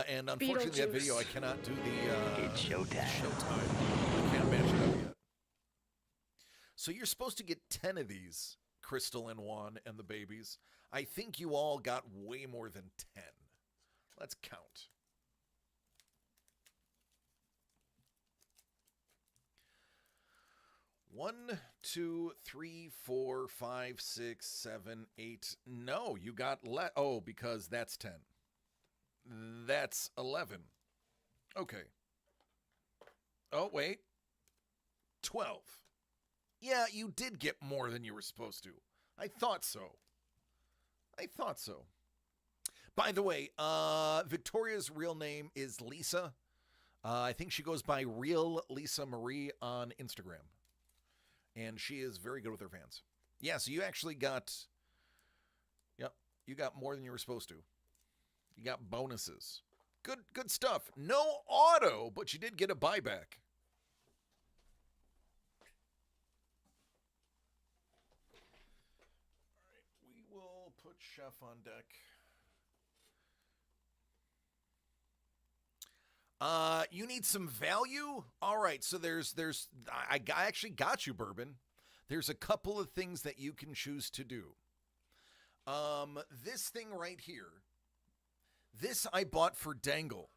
And unfortunately, that video, I cannot do the... It's showtime. I can't match it up yet. So you're supposed to get 10 of these, Crystal and Juan and the babies. I think you all got way more than 10. Let's count. One, two, three, four, five, six, seven, eight. No, you got because that's 10. That's 11. Okay. Oh, wait. 12. Yeah, you did get more than you were supposed to. I thought so. By the way, Victoria's real name is Lisa. I think she goes by Real Lisa Marie on Instagram. And she is very good with her fans. Yeah, so you actually got... Yep, you got more than you were supposed to. You got bonuses. Good stuff. No auto, but you did get a buyback. All right, we will put Chef on deck. You need some value? All right, so I actually got you, Bourbon. There's a couple of things that you can choose to do. This thing right here, this I bought for Dangle.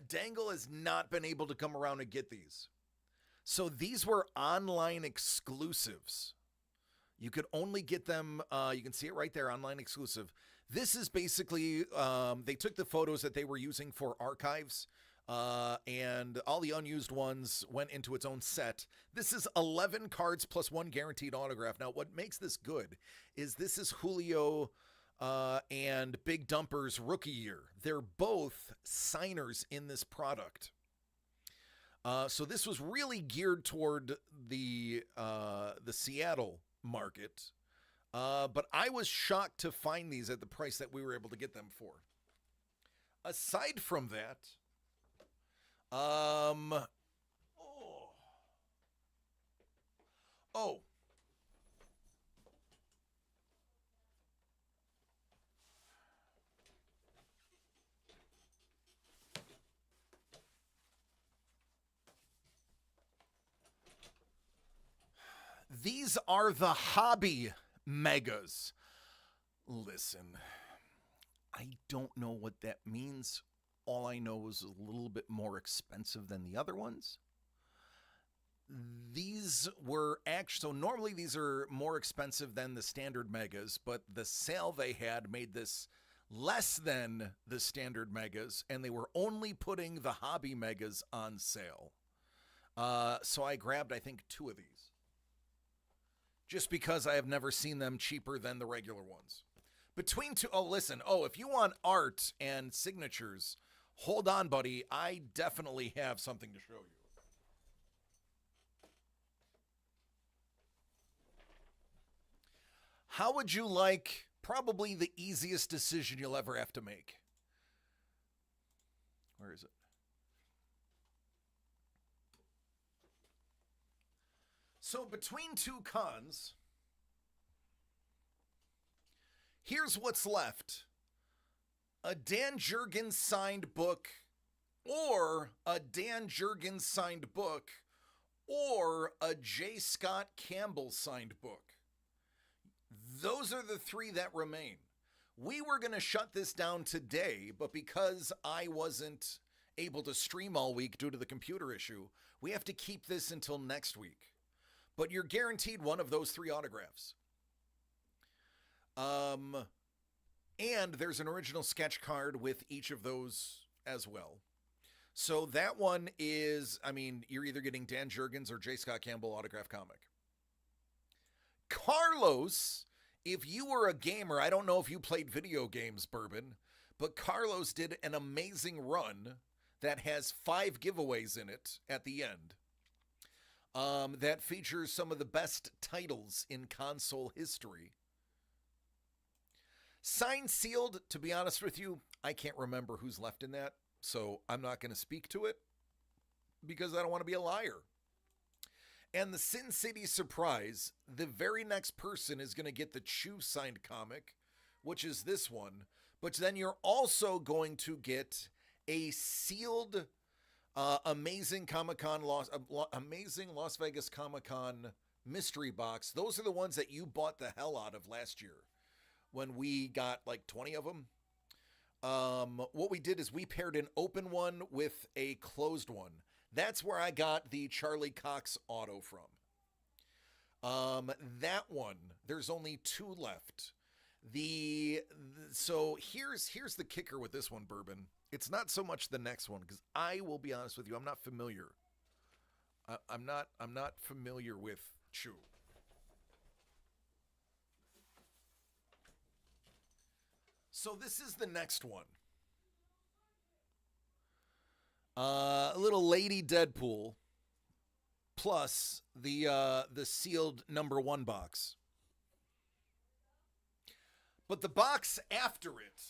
Dangle has not been able to come around and get these. So these were online exclusives. You could only get them, you can see it right there, online exclusive. This is basically, they took the photos that they were using for archives, and all the unused ones went into its own set. This is 11 cards plus 1 guaranteed autograph. Now, what makes this good is this is Julio and Big Dumper's rookie year. They're both signers in this product. So this was really geared toward the Seattle market, but I was shocked to find these at the price that we were able to get them for. Aside from that, these are the hobby megas. Listen, I don't know what that means. All I know is a little bit more expensive than the other ones. These were actually, so normally these are more expensive than the standard megas, but the sale they had made this less than the standard megas, and they were only putting the hobby megas on sale. So I grabbed, I think, 2 of these. Just because I have never seen them cheaper than the regular ones. Between two, oh, listen, if you want art and signatures, hold on, buddy. I definitely have something to show you. How would you like probably the easiest decision you'll ever have to make? Where is it? So between 2 cons, here's what's left. A Dan Jurgens signed book, or a Dan Jurgens signed book, or a J. Scott Campbell signed book. Those are the 3 that remain. We were going to shut this down today, but because I wasn't able to stream all week due to the computer issue, we have to keep this until next week. But you're guaranteed one of those 3 autographs. And there's an original sketch card with each of those as well. So that one is, you're either getting Dan Jurgens or J. Scott Campbell autograph comic. Carlos, if you were a gamer, I don't know if you played video games, Bourbon, but Carlos did an amazing run that has 5 giveaways in it at the end. That features some of the best titles in console history. Signed, sealed, to be honest with you, I can't remember who's left in that, so I'm not going to speak to it because I don't want to be a liar. And the Sin City surprise, the very next person is going to get the Chew signed comic, which is this one, but then you're also going to get a sealed Amazing Las Vegas Comic-Con mystery box. Those are the ones that you bought the hell out of last year when we got like 20 of them. What we did is we paired an open one with a closed one. That's where I got the Charlie Cox auto from. That one, there's only 2 left. So here's the kicker with this one, Bourbon. It's not so much the next one, because I will be honest with you, I'm not familiar. I'm not familiar with Chew. So this is the next one. A little Lady Deadpool plus the sealed number 1 box. But the box after it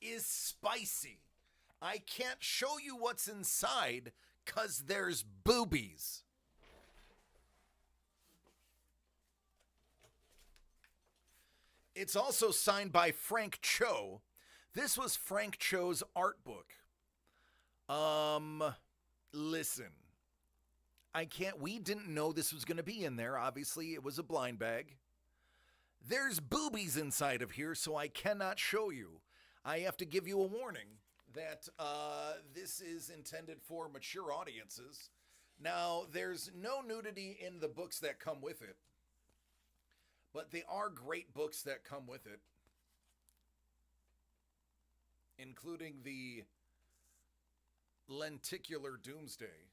is spicy. I can't show you what's inside because there's boobies. It's also signed by Frank Cho. This was Frank Cho's art book. Listen. We didn't know this was going to be in there. Obviously, it was a blind bag. There's boobies inside of here, so I cannot show you. I have to give you a warning that this is intended for mature audiences. Now, there's no nudity in the books that come with it, but they are great books that come with it, including the Lenticular Doomsday.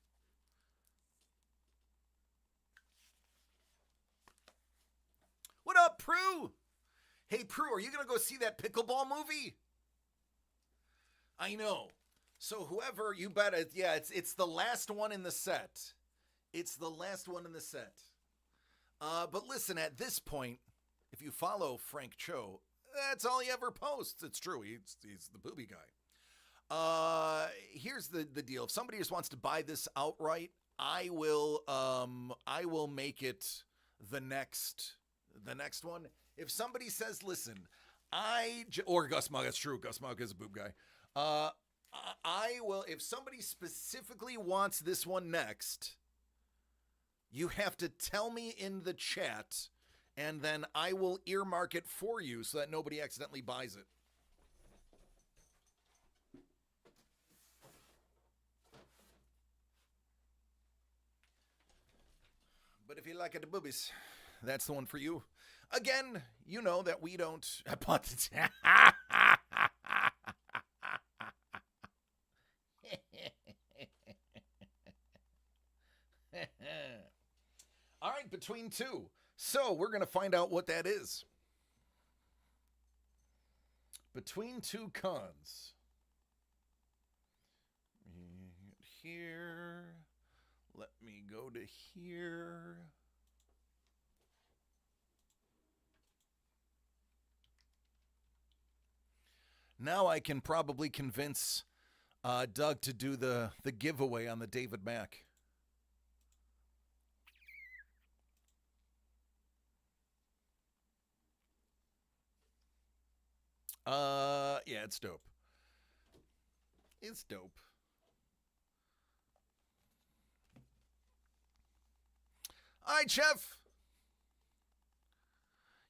What up, Prue? Hey, Prue, are you going to go see that pickleball movie? I know. So whoever, you bet it. Yeah, it's the last one in the set. It's the last one in the set. But listen, at this point, if you follow Frank Cho, that's all he ever posts. It's true. He's the booby guy. Here's the deal. If somebody just wants to buy this outright, I will make it the next one. If somebody says, listen, or Gus Mug, that's true. Gus Mug is a boob guy. I will, if somebody specifically wants this one next, you have to tell me in the chat, and then I will earmark it for you so that nobody accidentally buys it. But if you like it, the boobies, that's the one for you. Again, you know that we don't. I bought the between two. So we're going to find out what that is. Between two cons. Here. Let me go to here. Now I can probably convince Doug to do the giveaway on the David Mack. Yeah, it's dope. It's dope. All right, Chef.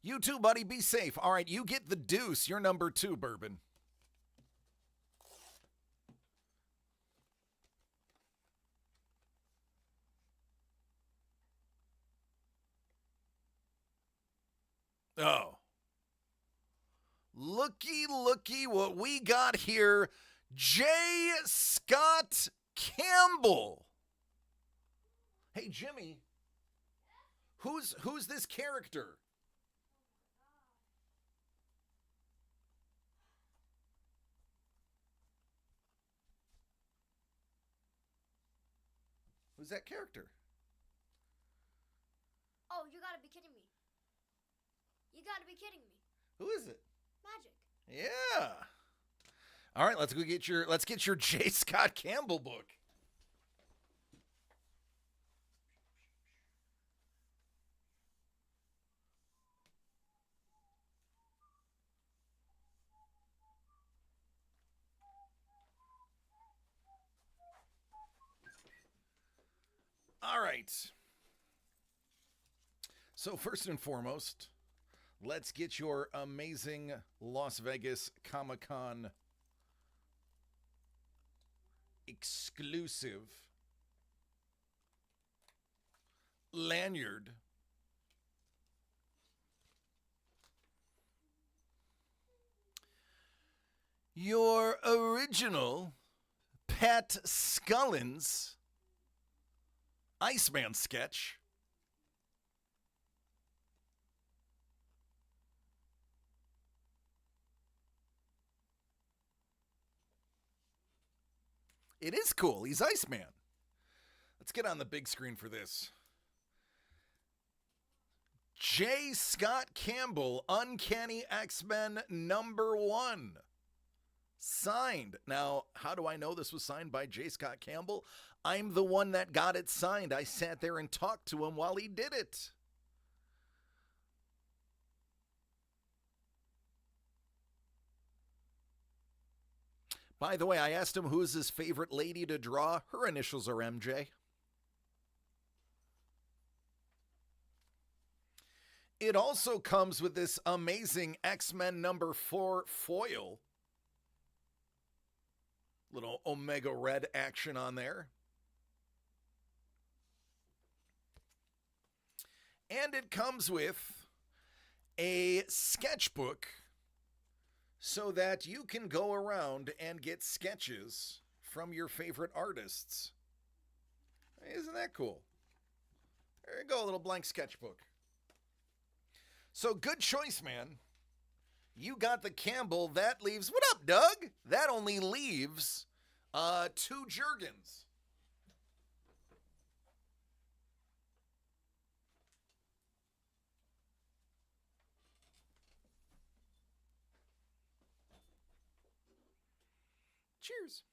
You too, buddy. Be safe. All right, you get the deuce. You're number 2, Bourbon. Oh. Looky what we got here. J. Scott Campbell. Hey, Jimmy. Who's this character? Who's that character? Oh, you gotta be kidding me. You gotta be kidding me. Who is it? Magic. Yeah. All right, let's get your J. Scott Campbell book. All right. So first and foremost, let's get your amazing Las Vegas Comic-Con exclusive lanyard. Your original Pat Scullins Iceman sketch. It is cool. He's Iceman. Let's get on the big screen for this. J. Scott Campbell, Uncanny X-Men #1. Signed. Now, how do I know this was signed by J. Scott Campbell? I'm the one that got it signed. I sat there and talked to him while he did it. By the way, I asked him who's his favorite lady to draw. Her initials are MJ. It also comes with this amazing X-Men #4 foil. Little Omega Red action on there. And it comes with a sketchbook so that you can go around and get sketches from your favorite artists. Isn't that cool? There you go, a little blank sketchbook. So good choice, man. You got the Campbell. That leaves, what up, Doug? That only leaves 2 Jurgens. Cheers.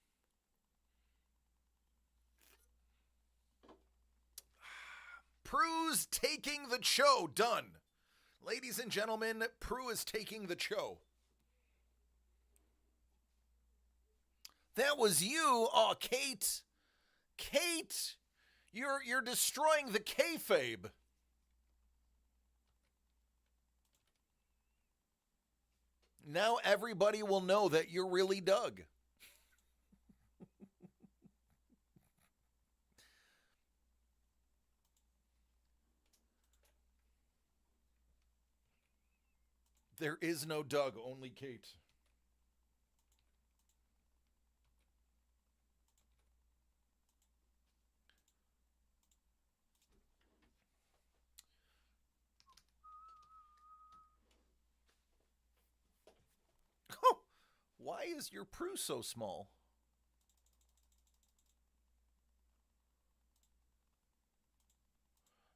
Prue's taking the show. Done. Ladies and gentlemen, Prue is taking the show. That was you. Oh, Kate. Kate, you're destroying the kayfabe. Now everybody will know that you're really Doug. There is no Doug, only Kate. Why is your Prue so small?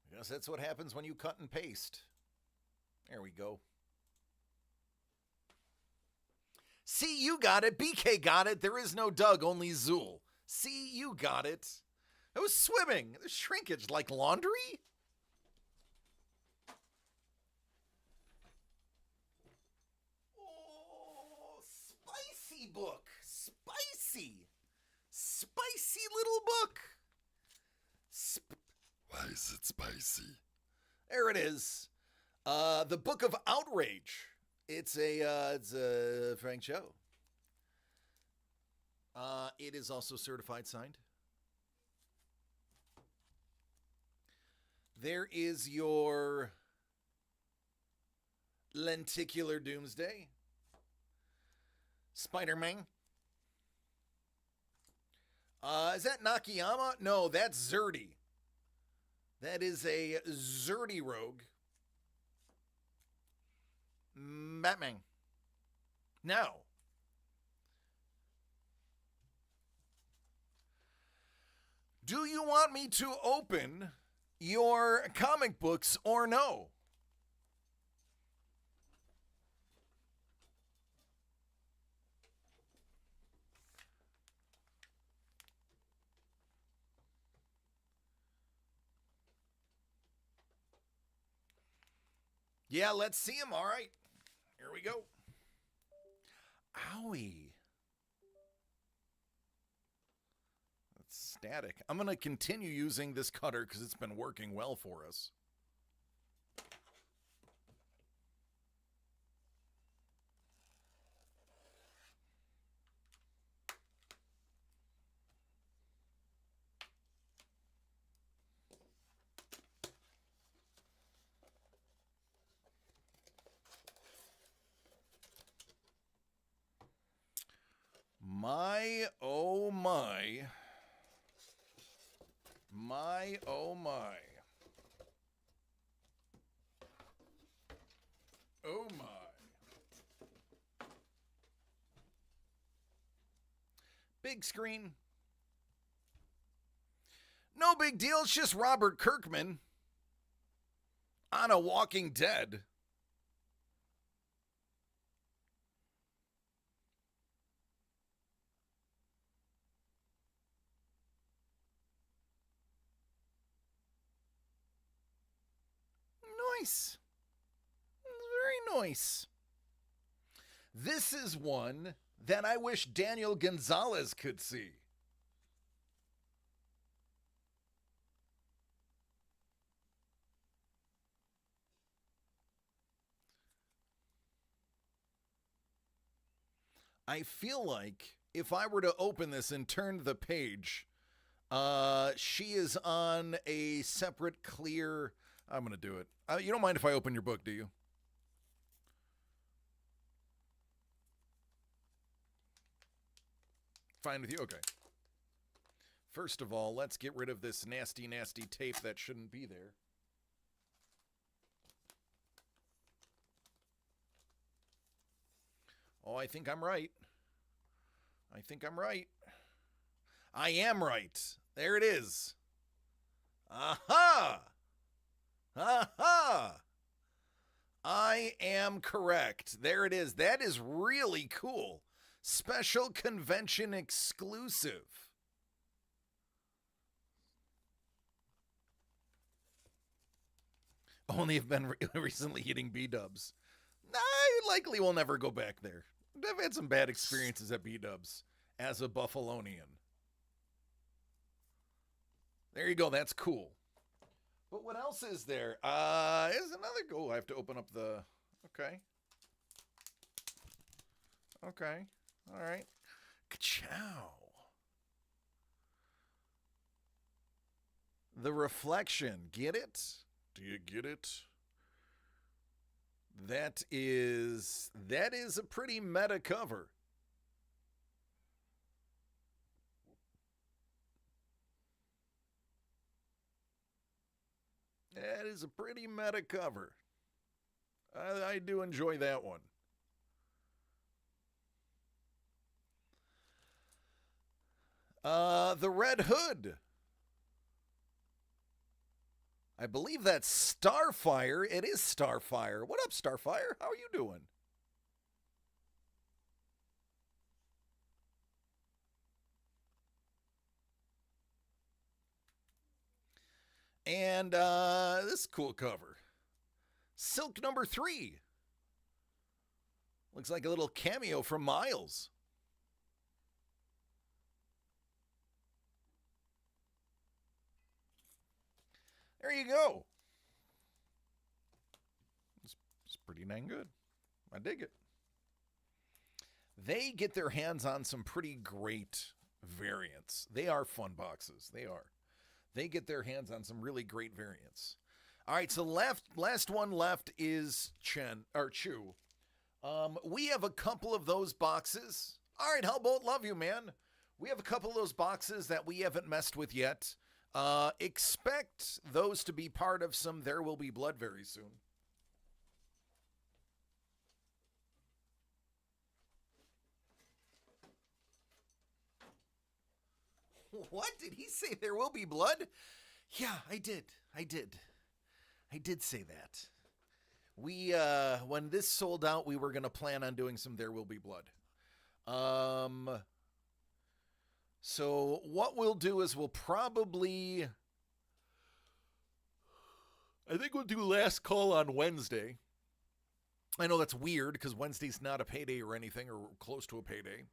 I guess that's what happens when you cut and paste. There we go. See, you got it. BK got it. There is no Doug, only Zool. See, you got it. It was swimming. There's shrinkage like laundry? Oh, spicy book. Spicy. Spicy little book. Why is it spicy? There it is. The Book of Outrage. It's a Frank Cho. It is also certified signed. There is your Lenticular Doomsday. Spider-Man. Is that Nakayama? No, that's Zerdy. That is a Zerdy rogue. Batman. Now, do you want me to open your comic books or no? Yeah, let's see him. All right. Here we go. Owie. That's static. I'm going to continue using this cutter because it's been working well for us. My, oh my. My, oh my. Oh my. Big screen. No big deal, it's just Robert Kirkman on a Walking Dead. Nice. Very nice. This is one that I wish Daniel Gonzalez could see. I feel like if I were to open this and turn the page, she is on a separate clear... I'm going to do it. You don't mind if I open your book, do you? Fine with you? Okay. First of all, let's get rid of this nasty, nasty tape that shouldn't be there. Oh, I think I'm right. I think I'm right. I am right. There it is. Aha! Aha! I am correct. There it is. That is really cool. Special convention exclusive. Only have been recently hitting B-dubs. I likely will never go back there. I've had some bad experiences at B-dubs as a Buffalonian. There you go. That's cool. But what else is there? There's another... Oh, I have to open up the... Okay. Okay. All right. Ka-chow. The Reflection. Get it? Do you get it? That is a pretty meta cover. That is a pretty meta cover. I do enjoy that one. The Red Hood. I believe that's Starfire. It is Starfire. What up, Starfire? How are you doing? And this cool cover. Silk number 3. Looks like a little cameo from Miles. There you go. It's pretty dang good. I dig it. They get their hands on some pretty great variants. They are fun boxes. They are. They get their hands on some really great variants. All right, so last one left is Chew. We have a couple of those boxes. All right, Hellbolt, love you, man. We have a couple of those boxes that we haven't messed with yet. Expect those to be part of some There Will Be Blood very soon. What? Did he say there will be blood? Yeah, I did. I did say that. We, when this sold out, we were going to plan on doing some There Will Be Blood. So what we'll do is we'll probably, I think we'll do last call on Wednesday. I know that's weird because Wednesday's not a payday or anything or close to a payday.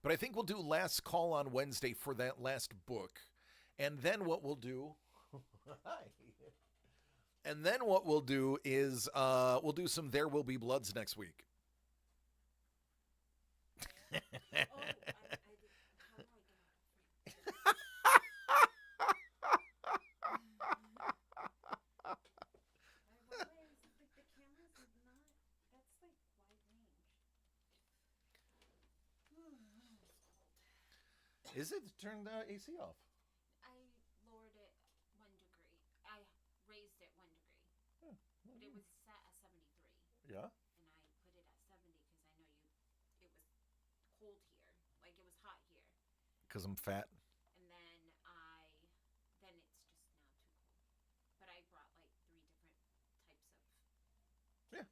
But I think we'll do last call on Wednesday for that last book. And then what we'll do... Hi. And then what we'll do is we'll do some There Will Be Bloods next week. Is it? Turn the AC off. I lowered it 1 degree. I raised it 1 degree. But it was set at 73. Yeah? And I put it at 70 because I know it was cold here. Like, it was hot here. Because I'm fat. And then it's just now too cold. But I brought like 3 different types of... Yeah.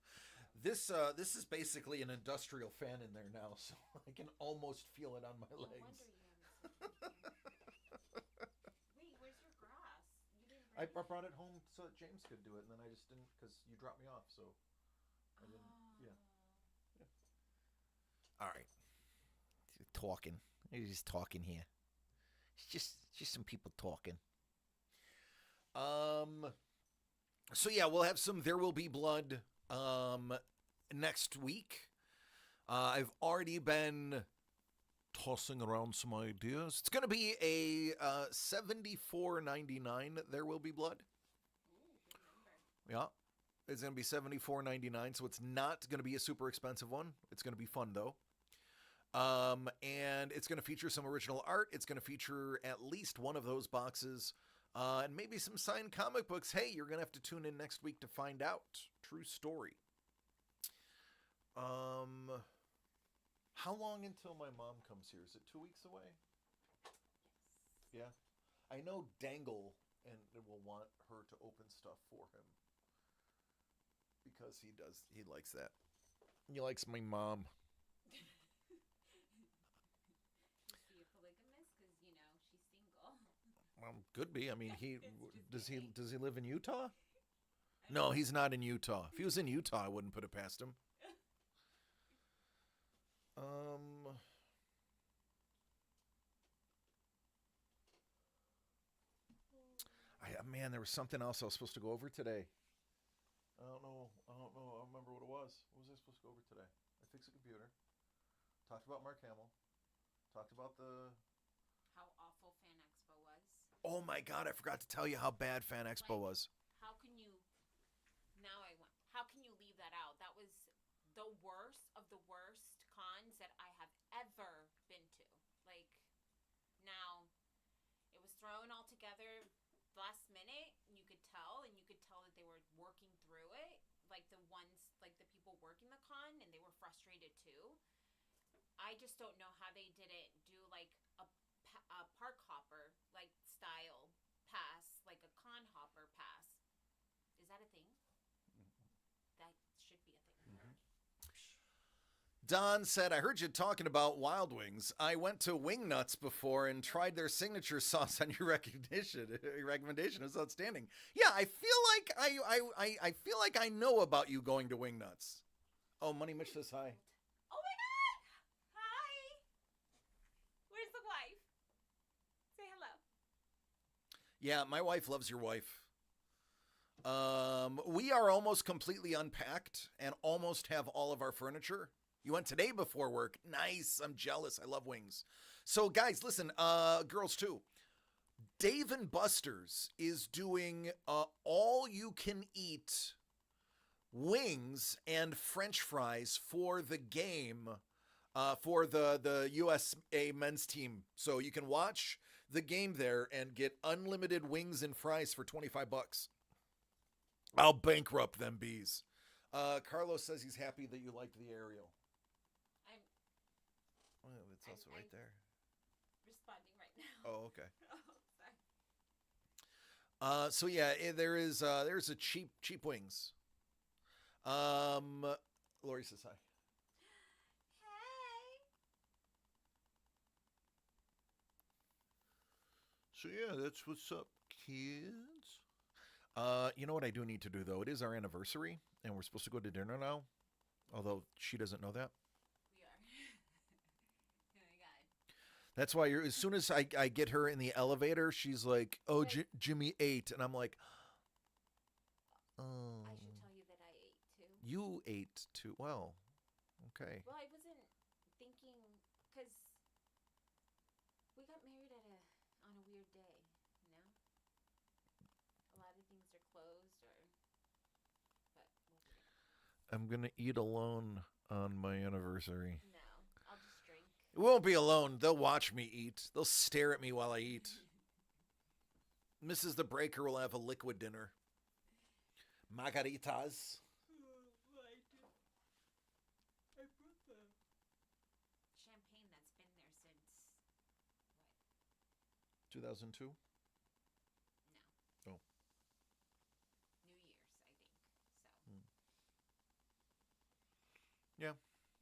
This is basically an industrial fan in there now, so I can almost feel it on my No legs. wonder you haven't seen it. Wait, where's your grass? You didn't I bring it? brought it home so that James could do it, and then I just didn't because you dropped me off, so I didn't. Yeah. All right. Talking. You're just talking here. It's just some people talking. So yeah, we'll have some There Will Be Blood next week. I've already been tossing around some ideas. It's going to be a $74.99 There Will Be Blood. Yeah. It's going to be $74.99, so it's not going to be a super expensive one. It's going to be fun, though. And it's going to feature some original art. It's going to feature at least one of those boxes. And maybe some signed comic books. Hey, you're going to have to tune in next week to find out. True story. How long until my mom comes here? Is it 2 weeks away? Yeah. I know Dangle and will want her to open stuff for him. Because he likes that. He likes my mom. Is he a polygamist? Because, she's single. Could be. I mean, does he live in Utah? No, he's not in Utah. If he was in Utah, I wouldn't put it past him. Man, there was something else I was supposed to go over today. I don't know. I don't remember what it was. What was I supposed to go over today? I fixed the computer. Talked about Mark Hamill. Talked about How awful Fan Expo was. Oh my God, I forgot to tell you how bad Fan Expo was. How can you... How can you leave that out? That was the worst of the worst cons that I have ever been to. Now, it was thrown all together last minute, and you could tell that they were working through it. The people working the con, and they were frustrated too. I just don't know how they didn't do a park hopper like style pass, like a con hopper pass. Is that a thing? That should be a thing. Don said, I heard you talking about Wild Wings. I went to Wingnuts before and tried their signature sauce on your recommendation. It was outstanding. Yeah, I feel like I feel like I know about you going to Wingnuts. Oh, Money Mitch says hi. Oh my god! Hi! Where's the wife? Say hello. Yeah, my wife loves your wife. We are almost completely unpacked and almost have all of our furniture. You went today before work. Nice. I'm jealous. I love wings. So guys, listen, girls too. Dave & Buster's is doing all you can eat wings and French fries for the game for the USA men's team. So you can watch the game there and get unlimited wings and fries for $25. I'll bankrupt them bees. Carlos says he's happy that you liked the aerial. Well, it's also right there. Responding right now. Oh, okay. Oh, sorry. So yeah, there's a cheap wings. Lori says hi. Hey. So yeah, that's what's up, kids. You know what I do need to do though? It is our anniversary, and we're supposed to go to dinner now. Although she doesn't know that. We are. Oh my god. That's why as soon as I get her in the elevator, she's like, "Oh, Jimmy ate," and I'm like, "Oh." I should tell you that I ate too. You ate too. Well, okay. Well, I wasn't thinking because we got married on a weird day. You know, a lot of things are closed, but we'll figure it out. I'm gonna eat alone on my anniversary. No, I'll just drink. It won't be alone. They'll watch me eat. They'll stare at me while I eat. Mrs. the Breaker will have a liquid dinner. Margaritas. I brought the champagne that's been there since what? 2002? No. Oh. New Year's, I think. So. Yeah.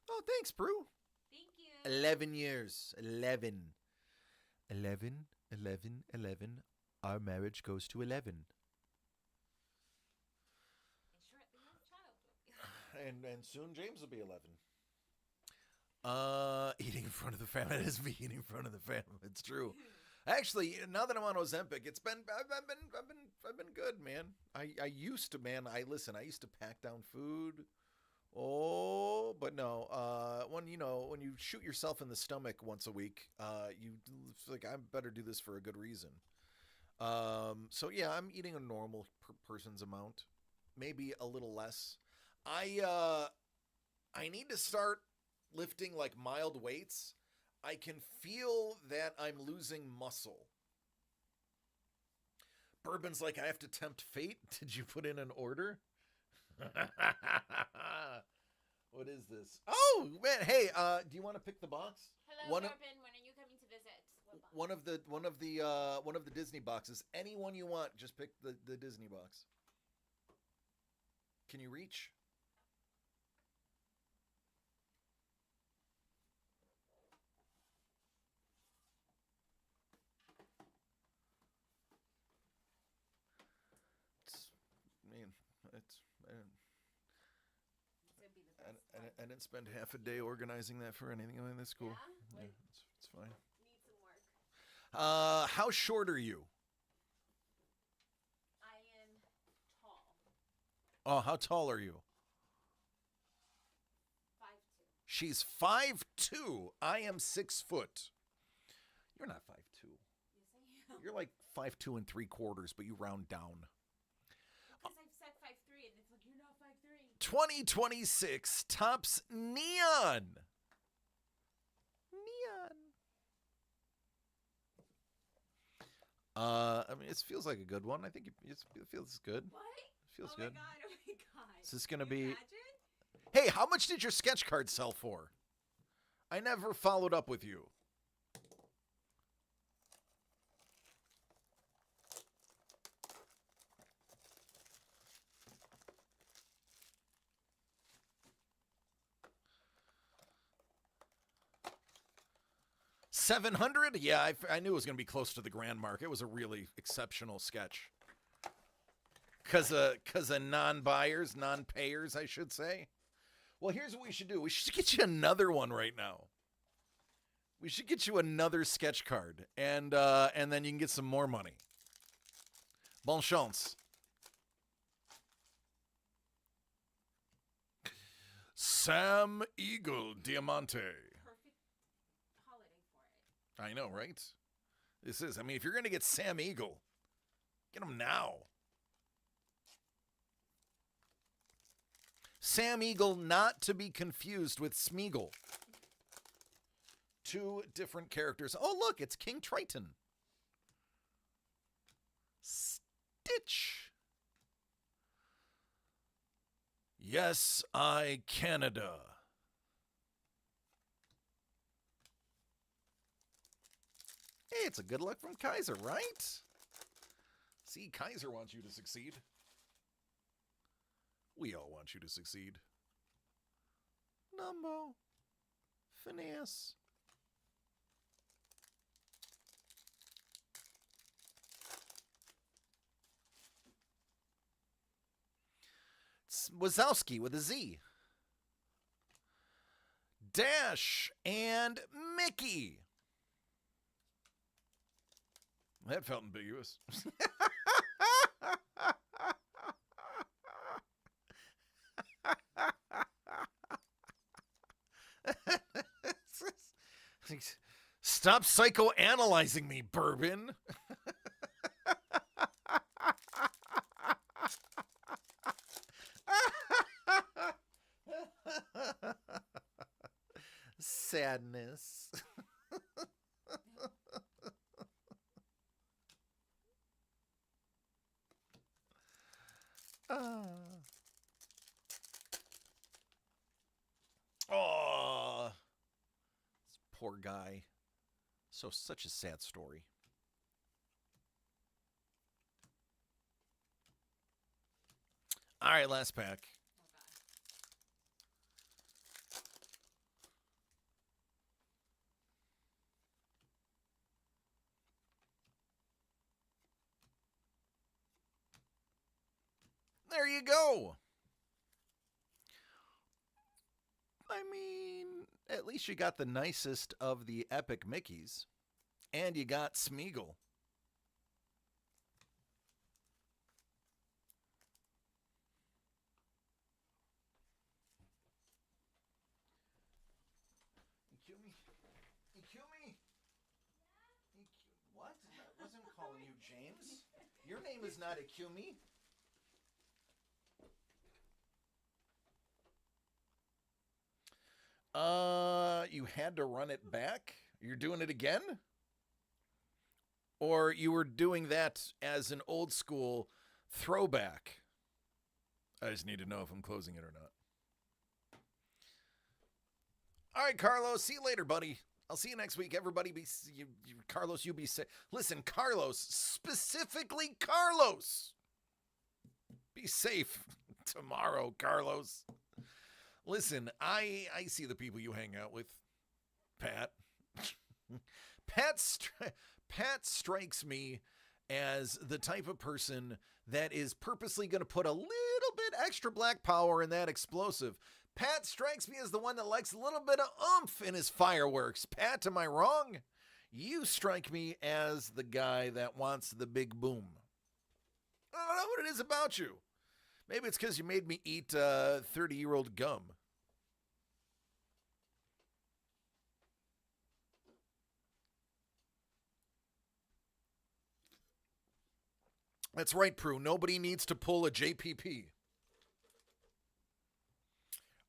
Oh, thanks, Brew. Thank you. 11 years. 11. 11, 11, 11. Our marriage goes to 11. And shortly our child will be. And soon James will be 11. Eating in front of the fam. It is me eating in front of the fam. It's true. Actually, now that I'm on Ozempic, I've been good, man. I used to, man. I used to pack down food. Oh, but no. When you shoot yourself in the stomach once a week, it's like I better do this for a good reason. So yeah, I'm eating a normal person's amount, maybe a little less. I need to start lifting like mild weights. I can feel that I'm losing muscle. Bourbon's like, I have to tempt fate. Did you put in an order? What is this? Oh man, hey, do you want to pick the box? Hello, Corbin. When are you coming to visit? What box? One of the Disney boxes. Any one you want, just pick the Disney box. Can you reach? I didn't spend half a day organizing that for anything in this school. Yeah? It's fine. Need some work. How short are you? I am tall. Oh, how tall are you? 5'2". She's 5'2". I am 6 foot. You're not 5'2". Yes, I am. You're like 5'2 and 3/4, but you round down. Because I've said 5'3", and it's like, you're not 5'3". 2026 Tops Neon. I mean, it feels like a good one. I think it feels good. What? It feels Oh good. my god, oh my god. Is this gonna Can you be? imagine? Hey, how much did your sketch card sell for? I never followed up with you. $700? Yeah, I knew it was going to be close to the grand mark. It was a really exceptional sketch. Because of non-buyers, non-payers, I should say. Well, here's what we should do. We should get you another one right now. We should get you another sketch card, and then you can get some more money. Bon chance. Sam Eagle Diamante. Perfect holiday for it. I know, right? This is. I mean, if you're going to get Sam Eagle, get him now. Sam Eagle, not to be confused with Smeagol. Two different characters. Oh, look, it's King Triton. Stitch. Yes, I Canada. Hey, it's a good luck from Kaiser, right? See, Kaiser wants you to succeed. We all want you to succeed. Numbo. Finesse. It's Wazowski with a Z. Dash and Mickey. That felt ambiguous. Stop psychoanalyzing me, Bourbon. Sadness. Oh, this poor guy. Such a sad story. All right, last pack. There you go. I mean, at least you got the nicest of the epic Mickeys. And you got Smeagol. EQ me? EQ me? EQ. What? I wasn't calling you James. Your name is not EQ me. You had to run it back? You're doing it again? Or you were doing that as an old school throwback? I just need to know if I'm closing it or not. All right, Carlos. See you later, buddy. I'll see you next week. Everybody Carlos, you be safe. Listen, Carlos, specifically Carlos. Be safe tomorrow, Carlos. Listen, I see the people you hang out with, Pat. Pat strikes me as the type of person that is purposely going to put a little bit extra black power in that explosive. Pat strikes me as the one that likes a little bit of oomph in his fireworks. Pat, am I wrong? You strike me as the guy that wants the big boom. I don't know what it is about you. Maybe it's because you made me eat 30-year-old gum. That's right, Prue. Nobody needs to pull a JPP.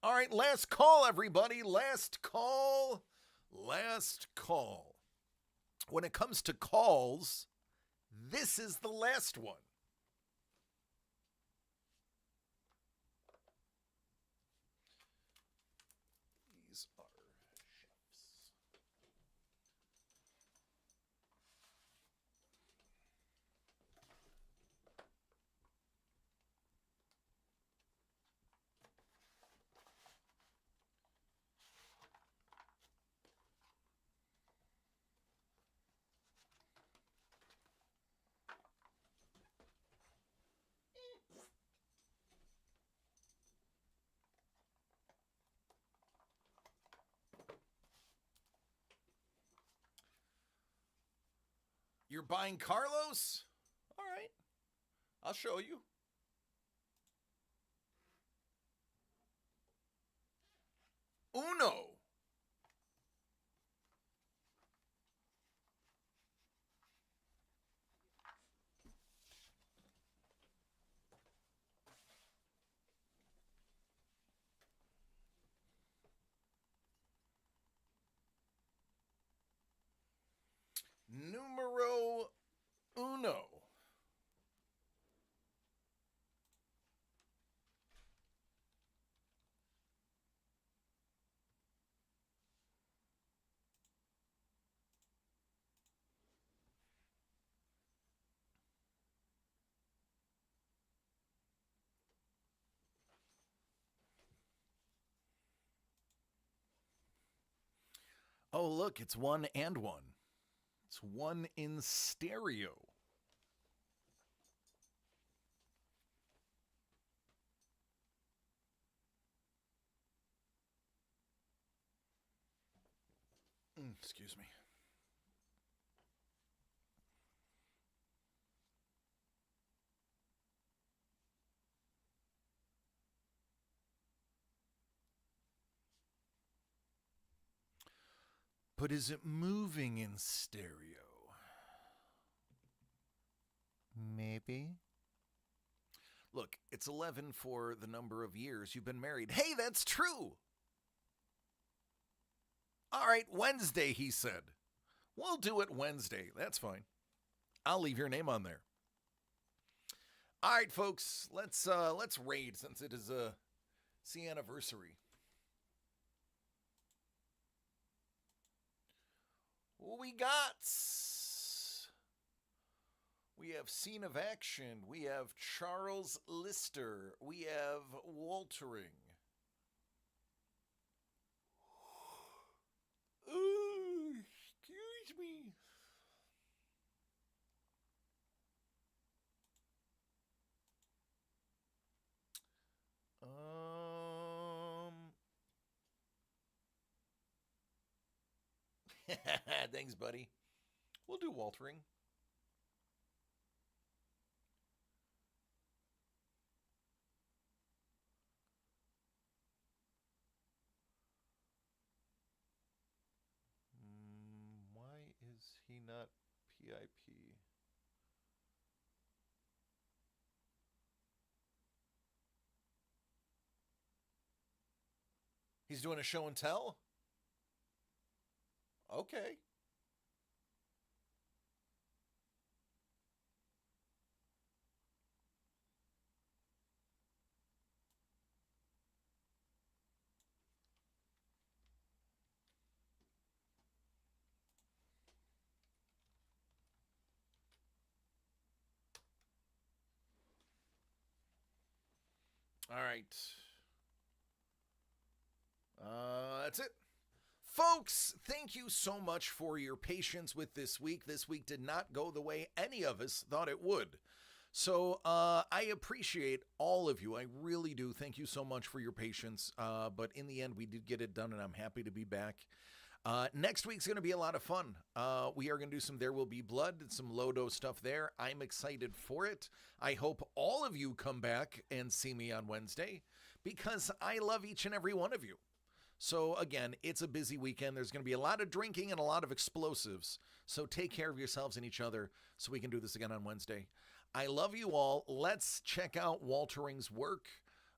All right, last call, everybody. Last call. Last call. When it comes to calls, this is the last one. These are chefs. You're buying Carlos? All right. I'll show you. Uno. Numero uno. Oh, look, it's 1 and 1. It's 1 in stereo. Excuse me. But is it moving in stereo? Maybe. Look, it's 11 for the number of years you've been married. Hey, that's true! All right, Wednesday, he said. We'll do it Wednesday. That's fine. I'll leave your name on there. All right, folks, let's raid since it is a C anniversary. We got. We have Scene of Action. We have Charles Lister. We have Waltering. Oh, excuse me. Thanks, buddy. We'll do Waltering. Why is he not PIP? He's doing a show and tell? Okay. All right. That's it. Folks, thank you so much for your patience with this week. This week did not go the way any of us thought it would. So I appreciate all of you. I really do. Thank you so much for your patience. But in the end, we did get it done, and I'm happy to be back. Next week's going to be a lot of fun. We are going to do some There Will Be Blood and some Lodo stuff there. I'm excited for it. I hope all of you come back and see me on Wednesday because I love each and every one of you. So again, it's a busy weekend. There's going to be a lot of drinking and a lot of explosives. So take care of yourselves and each other so we can do this again on Wednesday. I love you all. Let's check out Waltering's work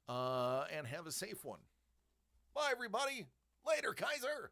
and have a safe one. Bye, everybody. Later, Kaiser.